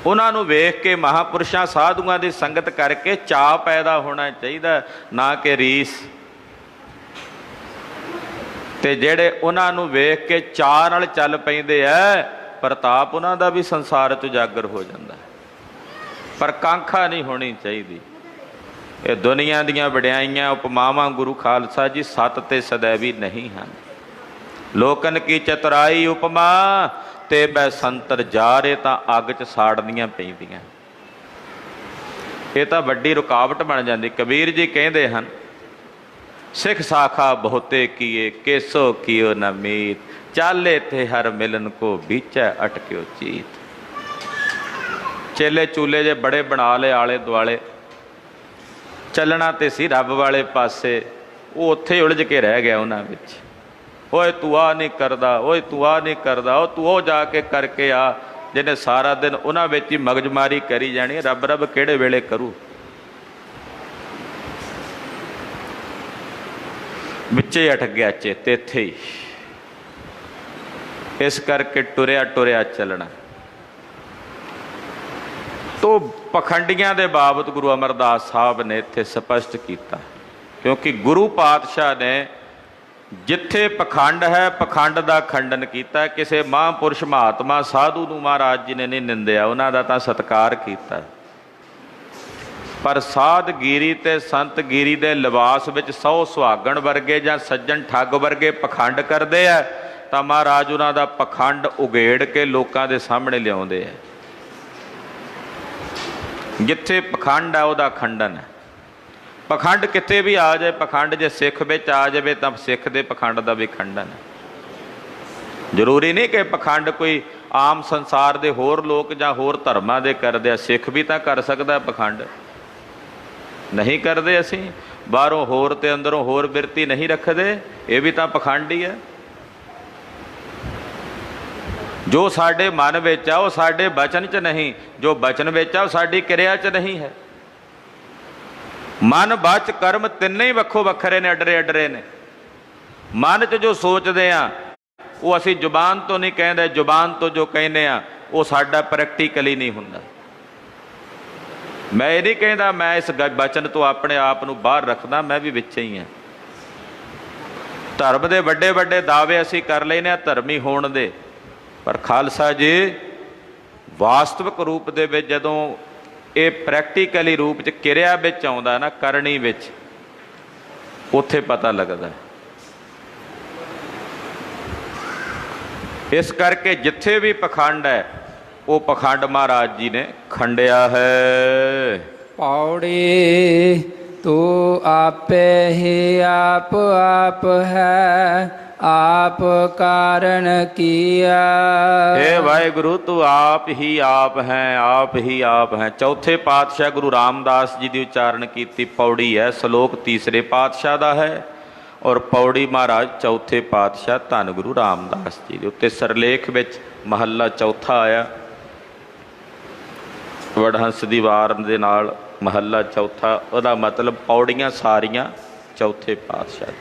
ਉਹਨਾਂ ਨੂੰ ਵੇਖ ਕੇ ਮਹਾਂਪੁਰਸ਼ਾਂ ਸਾਧੂਆਂ ਦੀ ਸੰਗਤ ਕਰਕੇ ਚਾਅ ਪੈਦਾ ਹੋਣਾ ਚਾਹੀਦਾ, ਨਾ ਕਿ ਰੀਸ। ਤੇ ਜਿਹੜੇ ਉਹਨਾਂ ਨੂੰ ਵੇਖ ਕੇ ਚਾਅ ਨਾਲ ਚੱਲ ਪੈਂਦੇ ਐ, ਪ੍ਰਤਾਪ ਉਹਨਾਂ ਦਾ ਵੀ ਸੰਸਾਰ 'ਚ ਉਜਾਗਰ ਹੋ ਜਾਂਦਾ। ਪਰ ਕਾਂਖਾ ਨਹੀਂ ਹੋਣੀ ਚਾਹੀਦੀ। ਇਹ ਦੁਨੀਆ ਦੀਆਂ ਵਡਿਆਈਆਂ ਉਪਮਾਵਾਂ ਗੁਰੂ ਖਾਲਸਾ ਜੀ ਸਤ ਤੇ ਸदैवी ਨਹੀਂ ਹਨ। ਲੋਕਨ ਕੀ ਚਤੁਰਾਈ ਉਪਮਾ, ਤੇ ਬੈ ਸੰਤਰ ਜਾਰੇ ਤਾਂ ਅੱਗ 'ਚ ਸਾੜਨੀਆਂ ਪੈਂਦੀਆਂ। ਇਹ ਤਾਂ ਵੱਡੀ ਰੁਕਾਵਟ ਬਣ ਜਾਂਦੀ। ਕਬੀਰ ਜੀ ਕਹਿੰਦੇ ਹਨ, ਸਿੱਖ ਸਾਖਾ ਬਹੁਤੇ ਕੀਏ, ਕੇਸੋ ਕੀਓ ਨ ਮੀਤ, ਚਾਲੇ ਥੇ ਹਰ ਮਿਲਨ ਕੋ ਬੀਚੈ ਅਟਕਿਓ ਚੀਤ। ਚੇਲੇ ਚੂਲੇ ਜੇ ਬੜੇ ਬਣਾ ਲਏ ਆਲੇ ਦੁਆਲੇ, ਚੱਲਣਾ ਤੇ ਸੀ ਰੱਬ ਵਾਲੇ ਪਾਸੇ, ਉਹ ਉੱਥੇ ਉਲਝ ਕੇ ਰਹਿ ਗਿਆ ਉਹਨਾਂ ਵਿੱਚ। ਓਏ ਤੂੰ ਆ ਨਹੀਂ ਕਰਦਾ, ਓਏ ਤੂੰ ਆ ਨਹੀਂ ਕਰਦਾ, ਉਹ ਤੂੰ ਉਹ ਜਾ ਕੇ ਕਰਕੇ ਆ, ਜਿਹਨੇ ਸਾਰਾ ਦਿਨ ਉਹਨਾਂ ਵਿੱਚ ਹੀ ਮਗਜਮਾਰੀ ਕਰੀ ਜਾਣੀ। ਰੱਬ ਰੱਬ ਕਿਹੜੇ ਵੇਲੇ ਕਰੂ। ਵਿੱਚੇ ਅਟਕ ਗਿਆ ਚੇਤੇ ਇੱਥੇ ਹੀ। ਇਸ ਕਰਕੇ ਟੁਰਿਆ ਟੁਰਿਆ ਚੱਲਣਾ। ਤੋ ਪਖੰਡੀਆਂ ਦੇ ਬਾਬਤ ਗੁਰੂ ਅਮਰਦਾਸ ਸਾਹਿਬ ਨੇ ਇੱਥੇ ਸਪਸ਼ਟ ਕੀਤਾ, ਕਿਉਂਕਿ ਗੁਰੂ ਪਾਤਸ਼ਾਹ ਨੇ ਜਿੱਥੇ ਪਖੰਡ ਹੈ ਪਖੰਡ ਦਾ ਖੰਡਨ ਕੀਤਾ। ਕਿਸੇ ਮਹਾਂਪੁਰਸ਼ ਮਹਾਤਮਾ ਸਾਧੂ ਨੂੰ ਮਹਾਰਾਜ ਜੀ ਨੇ ਨਹੀਂ ਨਿੰਦਿਆ, ਉਹਨਾਂ ਦਾ ਤਾਂ ਸਤਿਕਾਰ ਕੀਤਾ। ਪਰ ਸਾਧਗੀਰੀ ਤੇ ਸੰਤਗੀਰੀ ਦੇ ਲਿਬਾਸ ਵਿੱਚ 100 ਸੁਹਾਗਣ ਵਰਗੇ ਜਾਂ ਸੱਜਣ ਠੱਗ ਵਰਗੇ ਪਖੰਡ ਕਰਦੇ ਆ, ਤਾਂ ਮਹਾਰਾਜ ਉਹਨਾਂ ਦਾ ਪਖੰਡ ਉਗੇੜ ਕੇ ਲੋਕਾਂ ਦੇ ਸਾਹਮਣੇ ਲਿਆਉਂਦੇ ਆ। ਜਿੱਥੇ ਪਖੰਡ ਹੈ ਉਹਦਾ ਖੰਡਨ ਹੈ। ਪਖੰਡ ਕਿਤੇ ਵੀ ਆ ਜਾਏ, ਪਖੰਡ ਜੇ ਸਿੱਖ ਵਿੱਚ ਆ ਜਾਵੇ ਤਾਂ ਸਿੱਖ ਦੇ ਪਖੰਡ ਦਾ ਵੀ ਖੰਡਨ ਹੈ। ਜ਼ਰੂਰੀ ਨਹੀਂ ਕਿ ਪਖੰਡ ਕੋਈ ਆਮ ਸੰਸਾਰ ਦੇ ਹੋਰ ਲੋਕ ਜਾਂ ਹੋਰ ਧਰਮਾਂ ਦੇ ਕਰਦੇ ਆ। ਸਿੱਖ ਵੀ ਤਾਂ ਕਰ ਸਕਦਾ ਪਖੰਡ, ਨਹੀਂ ਕਰਦੇ। ਅਸੀਂ ਬਾਹਰੋਂ ਹੋਰ ਤੇ ਅੰਦਰੋਂ ਹੋਰ ਬਿਰਤੀ ਨਹੀਂ ਰੱਖਦੇ, ਇਹ ਵੀ ਤਾਂ ਪਖੰਡ ਹੀ ਹੈ। ਜੋ ਸਾਡੇ ਮਨ ਵਿੱਚ ਆ ਉਹ ਸਾਡੇ ਬਚਨ 'ਚ ਨਹੀਂ, ਜੋ ਬਚਨ ਵਿੱਚ ਆ ਉਹ ਸਾਡੀ ਕਿਰਿਆ 'ਚ ਨਹੀਂ ਹੈ। ਮਨ ਬਚ ਕਰਮ ਤਿੰਨੇ ਹੀ ਵੱਖੋ ਵੱਖਰੇ ਨੇ, ਅੱਡਰੇ ਅੱਡਰੇ ਨੇ। ਮਨ 'ਚ ਜੋ ਸੋਚਦੇ ਆ ਉਹ ਅਸੀਂ ਜ਼ੁਬਾਨ ਤੋਂ ਨਹੀਂ ਕਹਿੰਦੇ, ਜ਼ੁਬਾਨ ਤੋਂ ਜੋ ਕਹਿੰਦੇ ਆ ਉਹ ਸਾਡਾ ਪ੍ਰੈਕਟੀਕਲੀ ਨਹੀਂ ਹੁੰਦਾ। ਮੈਂ ਇਹ ਨਹੀਂ ਕਹਿੰਦਾ ਮੈਂ ਇਸ ਬਚਨ ਤੋਂ ਆਪਣੇ ਆਪ ਨੂੰ ਬਾਹਰ ਰੱਖਦਾ, ਮੈਂ ਵੀ ਵਿੱਚ ਹੀ ਹਾਂ। ਧਰਮ ਦੇ ਵੱਡੇ ਵੱਡੇ ਦਾਅਵੇ ਅਸੀਂ ਕਰ ਲੈਨੇ ਆ ਧਰਮੀ ਹੋਣ ਦੇ, ਪਰ ਖਾਲਸਾ ਜੀ ਵਾਸਤਵਿਕ ਰੂਪ ਦੇ ਵਿੱਚ ਜਦੋਂ ਇਹ ਪ੍ਰੈਕਟੀਕਲੀ ਰੂਪ 'ਚ ਕਿਰਿਆ ਵਿੱਚ ਆਉਂਦਾ ਨਾ, ਕਰਨੀ ਵਿੱਚ, ਉੱਥੇ ਪਤਾ ਲੱਗਦਾ। ਇਸ ਕਰਕੇ ਜਿੱਥੇ ਵੀ ਪਖੰਡ ਹੈ ਉਹ ਪਖੰਡ ਮਹਾਰਾਜ ਜੀ ਨੇ ਖੰਡਿਆ ਹੈ। ਪੌੜੀ ਤੂੰ ਆਪੇ ਹੀ ਆਪ ਆਪ ਹੈ, ਆਪ ਕਾਰਨ ਕੀਆ। हे ਵਾਹਿਗੁਰੂ ਤੂੰ ਆਪ ਹੀ ਆਪ ਹੈ, ਆਪ ਹੀ ਆਪ ਹੈ। ਚੌਥੇ ਪਾਤਸ਼ਾਹ ਗੁਰੂ ਰਾਮਦਾਸ ਜੀ ਦੀ ਉਚਾਰਨ ਕੀਤੀ ਪੌੜੀ ਹੈ, ਸ਼ਲੋਕ ਤੀਸਰੇ ਪਾਤਸ਼ਾਹ ਦਾ ਹੈ, ਔਰ ਪੌੜੀ ਮਹਾਰਾਜ ਚੌਥੇ ਪਾਤਸ਼ਾਹ ਧੰਨ ਗੁਰੂ ਰਾਮਦਾਸ ਜੀ ਦੇ ਉੱਤੇ ਸਰਲੇਖ ਵਿੱਚ ਮਹੱਲਾ ਚੌਥਾ ਆਇਆ। ਵਡਹੰਸ ਦੀ ਵਾਰ ਦੇ ਨਾਲ ਮਹੱਲਾ ਚੌਥਾ, ਉਹਦਾ ਮਤਲਬ ਪੌੜੀਆਂ ਸਾਰੀਆਂ ਚੌਥੇ ਪਾਤਸ਼ਾਹ।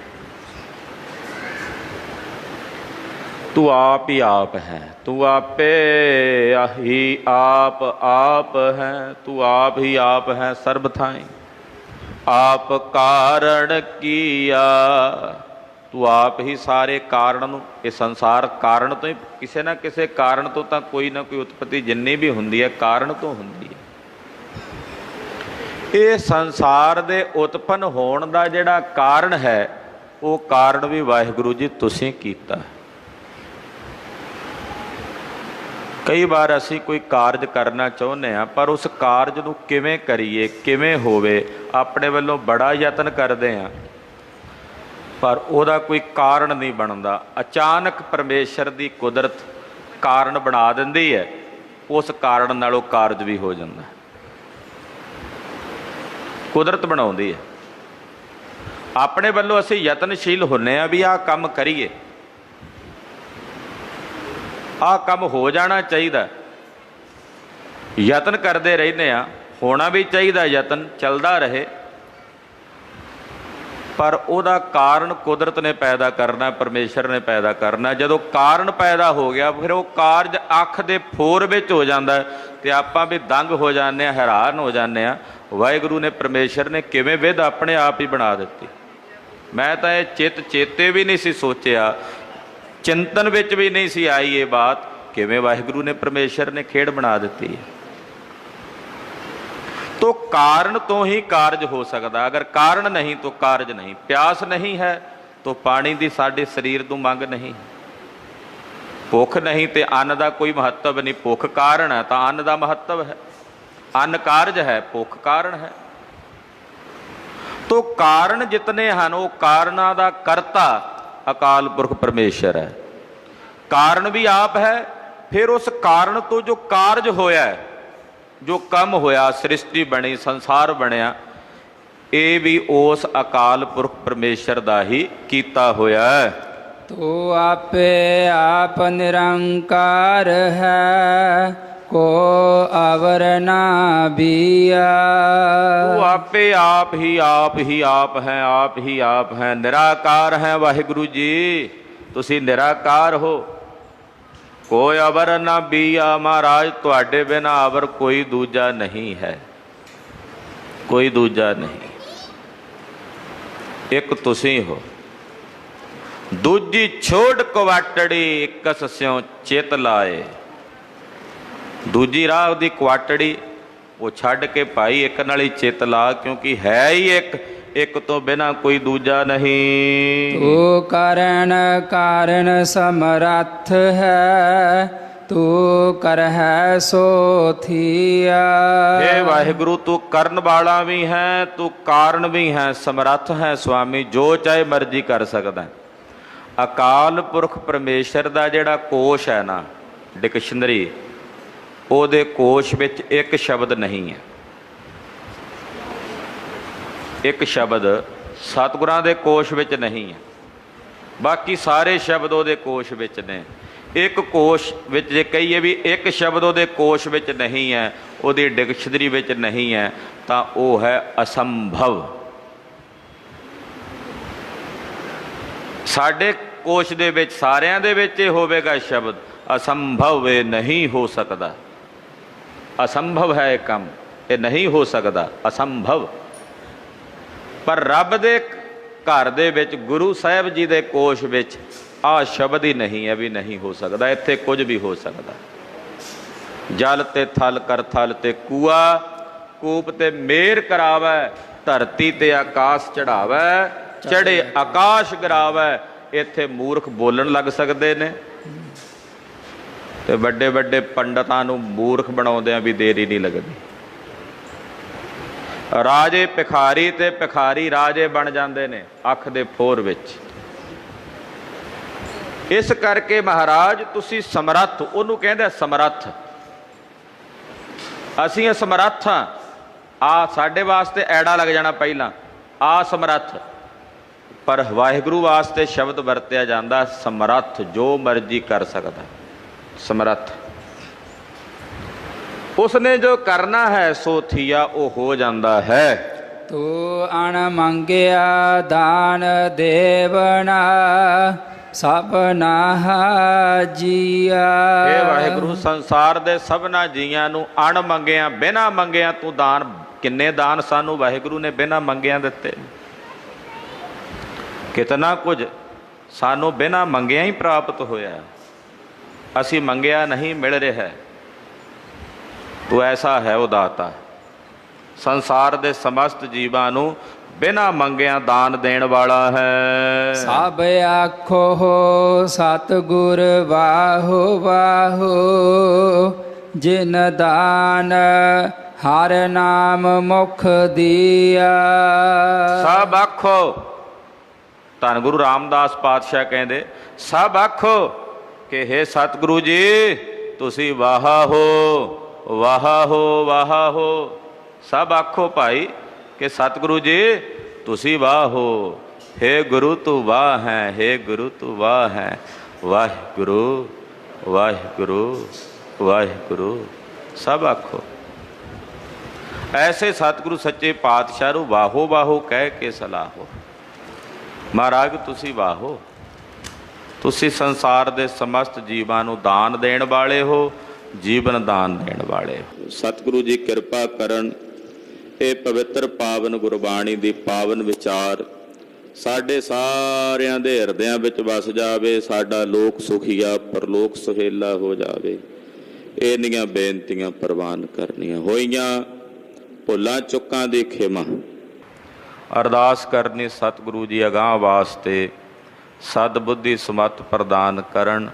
ਤੂੰ ਆਪ ਹੀ ਆਪ ਹੈ, ਤੂੰ ਆਪੇ ਹੀ ਆਪ ਆਪ ਹੈ, ਤੂੰ ਆਪ ਹੀ ਆਪ ਹੈ ਸਰਬ ਥਾਈਂ, ਆਪ ਕਾਰਣ ਕੀਆ। ਤੂੰ ਆਪ ਹੀ ਸਾਰੇ ਕਾਰਨ ਨੂੰ, ਇਹ ਸੰਸਾਰ ਕਾਰਨ ਤੋਂ ਹੀ, ਕਿਸੇ ਨਾ ਕਿਸੇ ਕਾਰਨ ਤੋਂ ਤਾਂ ਕੋਈ ਨਾ ਕੋਈ ਉਤਪਤੀ ਜਿੰਨੀ ਵੀ ਹੁੰਦੀ ਹੈ ਕਾਰਨ ਤੋਂ ਹੁੰਦੀ ਹੈ। ਇਹ ਸੰਸਾਰ ਦੇ ਉਤਪੰਨ ਹੋਣ ਦਾ ਜਿਹੜਾ ਕਾਰਨ ਹੈ ਉਹ ਕਾਰਨ ਵੀ ਵਾਹਿਗੁਰੂ ਜੀ ਤੁਸੀਂ ਕੀਤਾ। ਕਈ ਵਾਰ ਅਸੀਂ ਕੋਈ ਕਾਰਜ ਕਰਨਾ ਚਾਹੁੰਦੇ ਹਾਂ, ਪਰ ਉਸ ਕਾਰਜ ਨੂੰ ਕਿਵੇਂ ਕਰੀਏ, ਕਿਵੇਂ ਹੋਵੇ, ਆਪਣੇ ਵੱਲੋਂ ਬੜਾ ਯਤਨ ਕਰਦੇ ਹਾਂ, ਪਰ ਉਹਦਾ ਕੋਈ ਕਾਰਨ ਨਹੀਂ ਬਣਦਾ। ਅਚਾਨਕ ਪਰਮੇਸ਼ਰ ਦੀ ਕੁਦਰਤ ਕਾਰਨ ਬਣਾ ਦਿੰਦੀ ਹੈ, ਉਸ ਕਾਰਨ ਨਾਲ ਉਹ ਕਾਰਜ ਵੀ ਹੋ ਜਾਂਦਾ। ਕੁਦਰਤ ਬਣਾਉਂਦੀ ਹੈ। ਆਪਣੇ ਵੱਲੋਂ ਅਸੀਂ ਯਤਨਸ਼ੀਲ ਹੁੰਨੇ ਆ ਵੀ ਆਹ ਕੰਮ ਕਰੀਏ, ਆਹ ਕੰਮ ਹੋ ਜਾਣਾ ਚਾਹੀਦਾ, ਯਤਨ ਕਰਦੇ ਰਹਿੰਦੇ ਆ, ਹੋਣਾ ਵੀ ਚਾਹੀਦਾ, ਯਤਨ ਚੱਲਦਾ ਰਹੇ, ਪਰ ਉਹਦਾ ਕਾਰਨ ਕੁਦਰਤ ਨੇ ਪੈਦਾ ਕਰਨਾ, ਪਰਮੇਸ਼ਰ ਨੇ ਪੈਦਾ ਕਰਨਾ। ਜਦੋਂ ਕਾਰਨ ਪੈਦਾ ਹੋ ਗਿਆ ਫਿਰ ਉਹ ਕਾਰਜ ਅੱਖ ਦੇ ਫੋਰ ਵਿੱਚ ਹੋ ਜਾਂਦਾ ਤੇ ਆਪਾਂ ਵੀ ਦੰਗ ਹੋ ਜਾਂਦੇ ਹਾਂ, ਹੈਰਾਨ ਹੋ ਜਾਂਦੇ ਹਾਂ। ਵਾਹਿਗੁਰੂ ਨੇ, ਪਰਮੇਸ਼ਰ ਨੇ ਕਿਵੇਂ ਵਿਧ ਆਪਣੇ ਆਪ ਹੀ ਬਣਾ ਦਿੱਤੀ। ਮੈਂ ਤਾਂ ਇਹ ਚੇਤੇ ਵੀ ਨਹੀਂ ਸੀ ਸੋਚਿਆ, ਚਿੰਤਨ ਵਿੱਚ ਵੀ ਨਹੀਂ ਸੀ ਆਈ ਇਹ ਬਾਤ, ਕਿਵੇਂ ਵਾਹਿਗੁਰੂ ਨੇ, ਪਰਮੇਸ਼ਰ ਨੇ ਖੇਡ ਬਣਾ ਦਿੱਤੀ ਹੈ। तो कारण तो ही कार्य हो सकता, अगर कारण नहीं तो कार्य नहीं। प्यास नहीं है तो पानी की साडे शरीर तो मंग नहीं, भुख नहीं तो अन्न का कोई महत्व नहीं। भुख कारण है तो अन्न का महत्व है, अन्न कार्य है, भुख कारण है। तो कारण जितने हैं वो कारणा का करता अकाल पुरख परमेश्वर है। कारण भी आप है, फिर उस कारण तो जो कार्य होया है, जो कम होया, सृष्टि बनी, संसार बनया, ये भी उस अकाल पुरख परमेश्वर दा ही कीता होया है। तो आपे आप निरंकार है, को अवर ना बिया। तो आपे आप ही आप हैं, आप ही आप हैं, निराकार हैं। वाहिगुरु जी तुसी निराकार हो, कोई अवर ना बीया। महाराज तुहाडे बिना अवर कोई दूजा नहीं है, कोई दूजा नहीं, एक तुसी हो। दूजी छोड़ क्वाटड़ी इकस स्यों चित लाए। दूजी राह दी क्वाटड़ी वो छड़ के भाई एक नाल ही चित ला, क्योंकि है ही एक तो बिना कोई दूजा नहीं। तू कारण कारण समर्थ है, तू कर है सो थिया। हे वाहिगुरु तू करण वाला भी है, तू कारण भी है, समर्थ है स्वामी, जो चाहे मर्जी कर सकता है। अकाल पुरख परमेश्वर का जिहड़ा कोश है ना, डिक्शनरी, ਉਹਦੇ कोश ਵਿੱਚ एक शब्द नहीं है, एक शब्द सतगुरां दे कोश विच नहीं है, बाकी सारे शब्द ਉਹਦੇ कोश विच ने। एक कोश विच जे कहीए भी एक शब्द ਉਹਦੇ कोश विच नहीं है, ਉਹਦੀ डिक्शनरी विच नहीं है, ਤਾਂ ਉਹ है असंभव। ਸਾਡੇ कोश ਦੇ ਵਿੱਚ ਸਾਰਿਆਂ ਦੇ ਵਿੱਚ ਇਹ ਹੋਵੇਗਾ शब्द असंभव, ਇਹ नहीं हो सकता, असंभव है ये काम, ये नहीं हो सकता, असंभव। पर रब दे घर दे विच गुरु साहब जी दे कोश विच आ शब्द ही नहीं है भी नहीं हो सकता, इत्थे कुछ भी हो सकता। जल ते थल कर थल ते कूआ, कूप ते मेर करावै, धरती ते आकाश चढ़ावै, चढ़े आकाश गिरावै। इत्थे मूर्ख बोलन लग सकते ने ते बड़े बड़े पंडितां नूं मूर्ख बनाउंदिआं भी देरी नहीं लगदी। राजे भिखारी ते भिखारी राजे बन जाते हैं अख दे फोर विच। इस करके महाराज तुसी समर्थ, उन्होंने कहते समर्थ, असी असमर्थ हाँ। आ साडे वास्ते ऐड़ा लग जाना पहला, आ समर्थ, पर वाहिगुरु वास्ते शब्द वरत्या जाता समर्थ, जो मर्जी कर सकता, समर्थ। उसने जो करना है सो थिया, वो हो जाता है। तू अण मंगया दान देवना, सबना जिया। हे वाहिगुरु संसार दे सबना जियां नूं अण मंगिया, बिना मंगिया तू दान, किन्ने दान सानू वाहिगुरु ने बिना मंगिया दिते, कितना कुछ सानू बिना मंगिया ही प्राप्त होया, असी मंगिया नहीं मिल रहा है। तो ऐसा है वो दाता, संसार दे समस्त जीवां नूं बिना मंगिया दान देण वाला है। सब आखो हो सतगुर वाहो वाहो, जिन दान हर नाम मुख दिया। सब आखो, धन गुरु रामदास पातशाह कहते सब आखो कि हे सतगुरु जी तुसी वाहा हो, वाहा हो, वाहा हो। सब आखो भाई कि सतगुरु जी तुसी वाह हो, हे गुरु तू वाह है, हे गुरु तू वाह है। वाहिगुरु वाहिगुरु वाहिगुरु ਸਭ ਆਖੋ। ਐਸੇ ਸਤਿਗੁਰੂ ਸੱਚੇ ਪਾਤਸ਼ਾਹ ਨੂੰ ਵਾਹੋ ਵਾਹੋ ਕਹਿ ਕੇ ਸਲਾਹੋ। ਮਹਾਰਾਜ ਤੁਸੀਂ ਵਾਹੋ, ਤੁਸੀਂ ਸੰਸਾਰ ਦੇ ਸਮਸਤ ਜੀਵਾਂ ਨੂੰ ਦਾਨ ਦੇਣ ਵਾਲੇ ਹੋ, ਜੀਵਨ ਦਾਨ ਦੇਣ ਵਾਲੇ ਹੋ। ਸਤਿਗੁਰੂ ਜੀ ਕਿਰਪਾ ਕਰਨ, ਇਹ ਪਵਿੱਤਰ ਪਾਵਨ ਗੁਰਬਾਣੀ ਦੀ ਪਾਵਨ ਵਿਚਾਰ ਸਾਡੇ ਸਾਰਿਆਂ ਦੇ ਹਿਰਦਿਆਂ ਵਿੱਚ ਵਸ ਜਾਵੇ। ਸਾਡਾ ਲੋਕ ਸੁਖੀਆ ਪਰਲੋਕ ਸੁਹੇਲਾ ਹੋ ਜਾਵੇ। ਇਹਨੀਆਂ ਬੇਨਤੀਆਂ ਪ੍ਰਵਾਨ ਕਰਨੀਆਂ ਹੋਈਆਂ। ਭੁੱਲਾਂ ਚੁੱਕਾਂ ਦੀ ਖਿਮਾ। ਅਰਦਾਸ ਕਰਨੀ ਸਤਿਗੁਰੂ ਜੀ ਅਗਾਂਹ ਵਾਸਤੇ ਸਦ ਬੁੱਧੀ ਸਮੱਤ ਪ੍ਰਦਾਨ ਕਰਨ।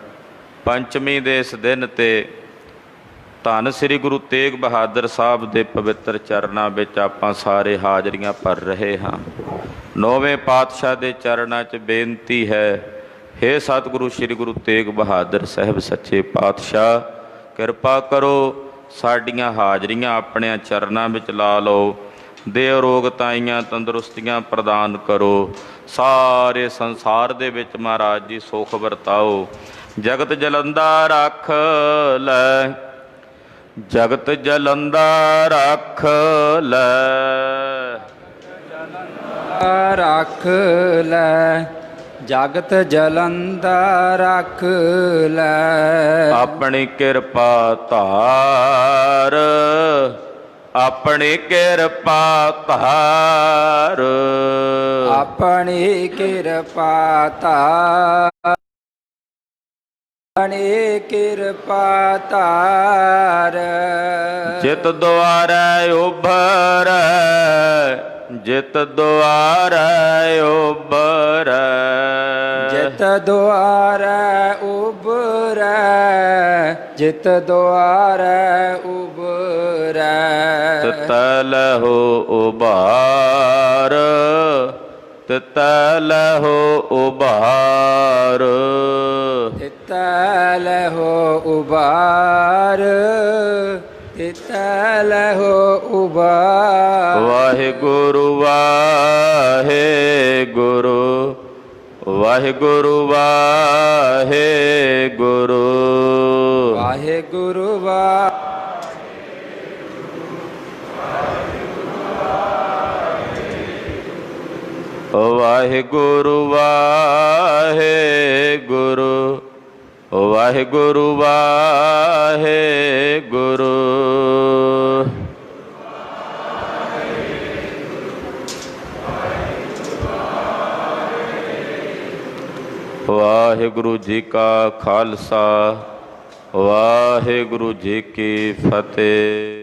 ਪੰਚਮੀ ਦੇ ਇਸ ਦਿਨ ਤੇ ਧੰਨ ਸ੍ਰੀ ਗੁਰੂ ਤੇਗ ਬਹਾਦਰ ਸਾਹਿਬ ਦੇ ਪਵਿੱਤਰ ਚਰਨਾਂ ਵਿੱਚ ਆਪਾਂ ਸਾਰੇ ਹਾਜ਼ਰੀਆਂ ਭਰ ਰਹੇ ਹਾਂ। ਨੌਵੇਂ ਪਾਤਸ਼ਾਹ ਦੇ ਚਰਨਾਂ 'ਚ ਬੇਨਤੀ ਹੈ, ਹੇ ਸਤਿਗੁਰੂ ਸ੍ਰੀ ਗੁਰੂ ਤੇਗ ਬਹਾਦਰ ਸਾਹਿਬ ਸੱਚੇ ਪਾਤਸ਼ਾਹ, ਕਿਰਪਾ ਕਰੋ ਸਾਡੀਆਂ ਹਾਜ਼ਰੀਆਂ ਆਪਣਿਆਂ ਚਰਨਾਂ ਵਿੱਚ ਲਾ ਲਓ। ਦੇ ਅਰੋਗਤਾਈਆਂ ਤੰਦਰੁਸਤੀਆਂ ਪ੍ਰਦਾਨ ਕਰੋ। ਸਾਰੇ ਸੰਸਾਰ ਦੇ ਵਿੱਚ ਮਹਾਰਾਜ ਜੀ ਸੁਖ ਵਰਤਾਓ। ਜਗਤ ਜਲੰਦਾ ਰੱਖ ਲੈ, ਜਗਤ ਜਲੰਦਾ ਰੱਖ ਲੈ, ਰੱਖ ਲੈ, ਜਗਤ ਜਲੰਦਾ ਰੱਖ ਲੈ। ਆਪਣੀ ਕਿਰਪਾ ਧਾਰ, ਆਪਣੀ ਕਿਰਪਾ ਧਾਰ, ਆਪਣੀ ਕਿਰਪਾ ਧਾਰ, ਆਪਣੀ ਕਿਰਪਾ ਧਾਰ। ਜਿਤ ਦੁਆਰੈ ਉਭਰੈ, ਜਿਤ ਦੁਆਰੈ ਉਭਰੈ, ਜਿਤ ਦੁਆਰੈ ਉਭਰੈ, ਜਿਤ ਦੁਆਰੈ ਉਭਰੈ। ਤਿਤ ਲਹੋ ਉਬਾਰ, ਤਿਤ ਲਹੋ ਉਬਾਰ, ਤਿਤ ਲਹੋ ਉਬਾਰ, ਤਿਤ ਲਹੋ ਉਬਾਰ। ਵਾਹਿਗੁਰੂ ਵਾਹਿਗੁਰੂ, ਵਾਹਿਗੁਰੂ ਵਾਹਿਗੁਰੂ, ਵਾਹਿਗੁਰੂ ਵਾਹਿਗੁਰੂ ਵਾਹਿਗੁਰੂ, ਵਾਹਿਗੁਰੂ ਵਾਹਿਗੁਰੂ। ਵਾਹਿਗੁਰੂ ਜੀ ਕਾ ਖਾਲਸਾ, ਵਾਹਿਗੁਰੂ ਜੀ ਕੀ ਫਤਿਹ।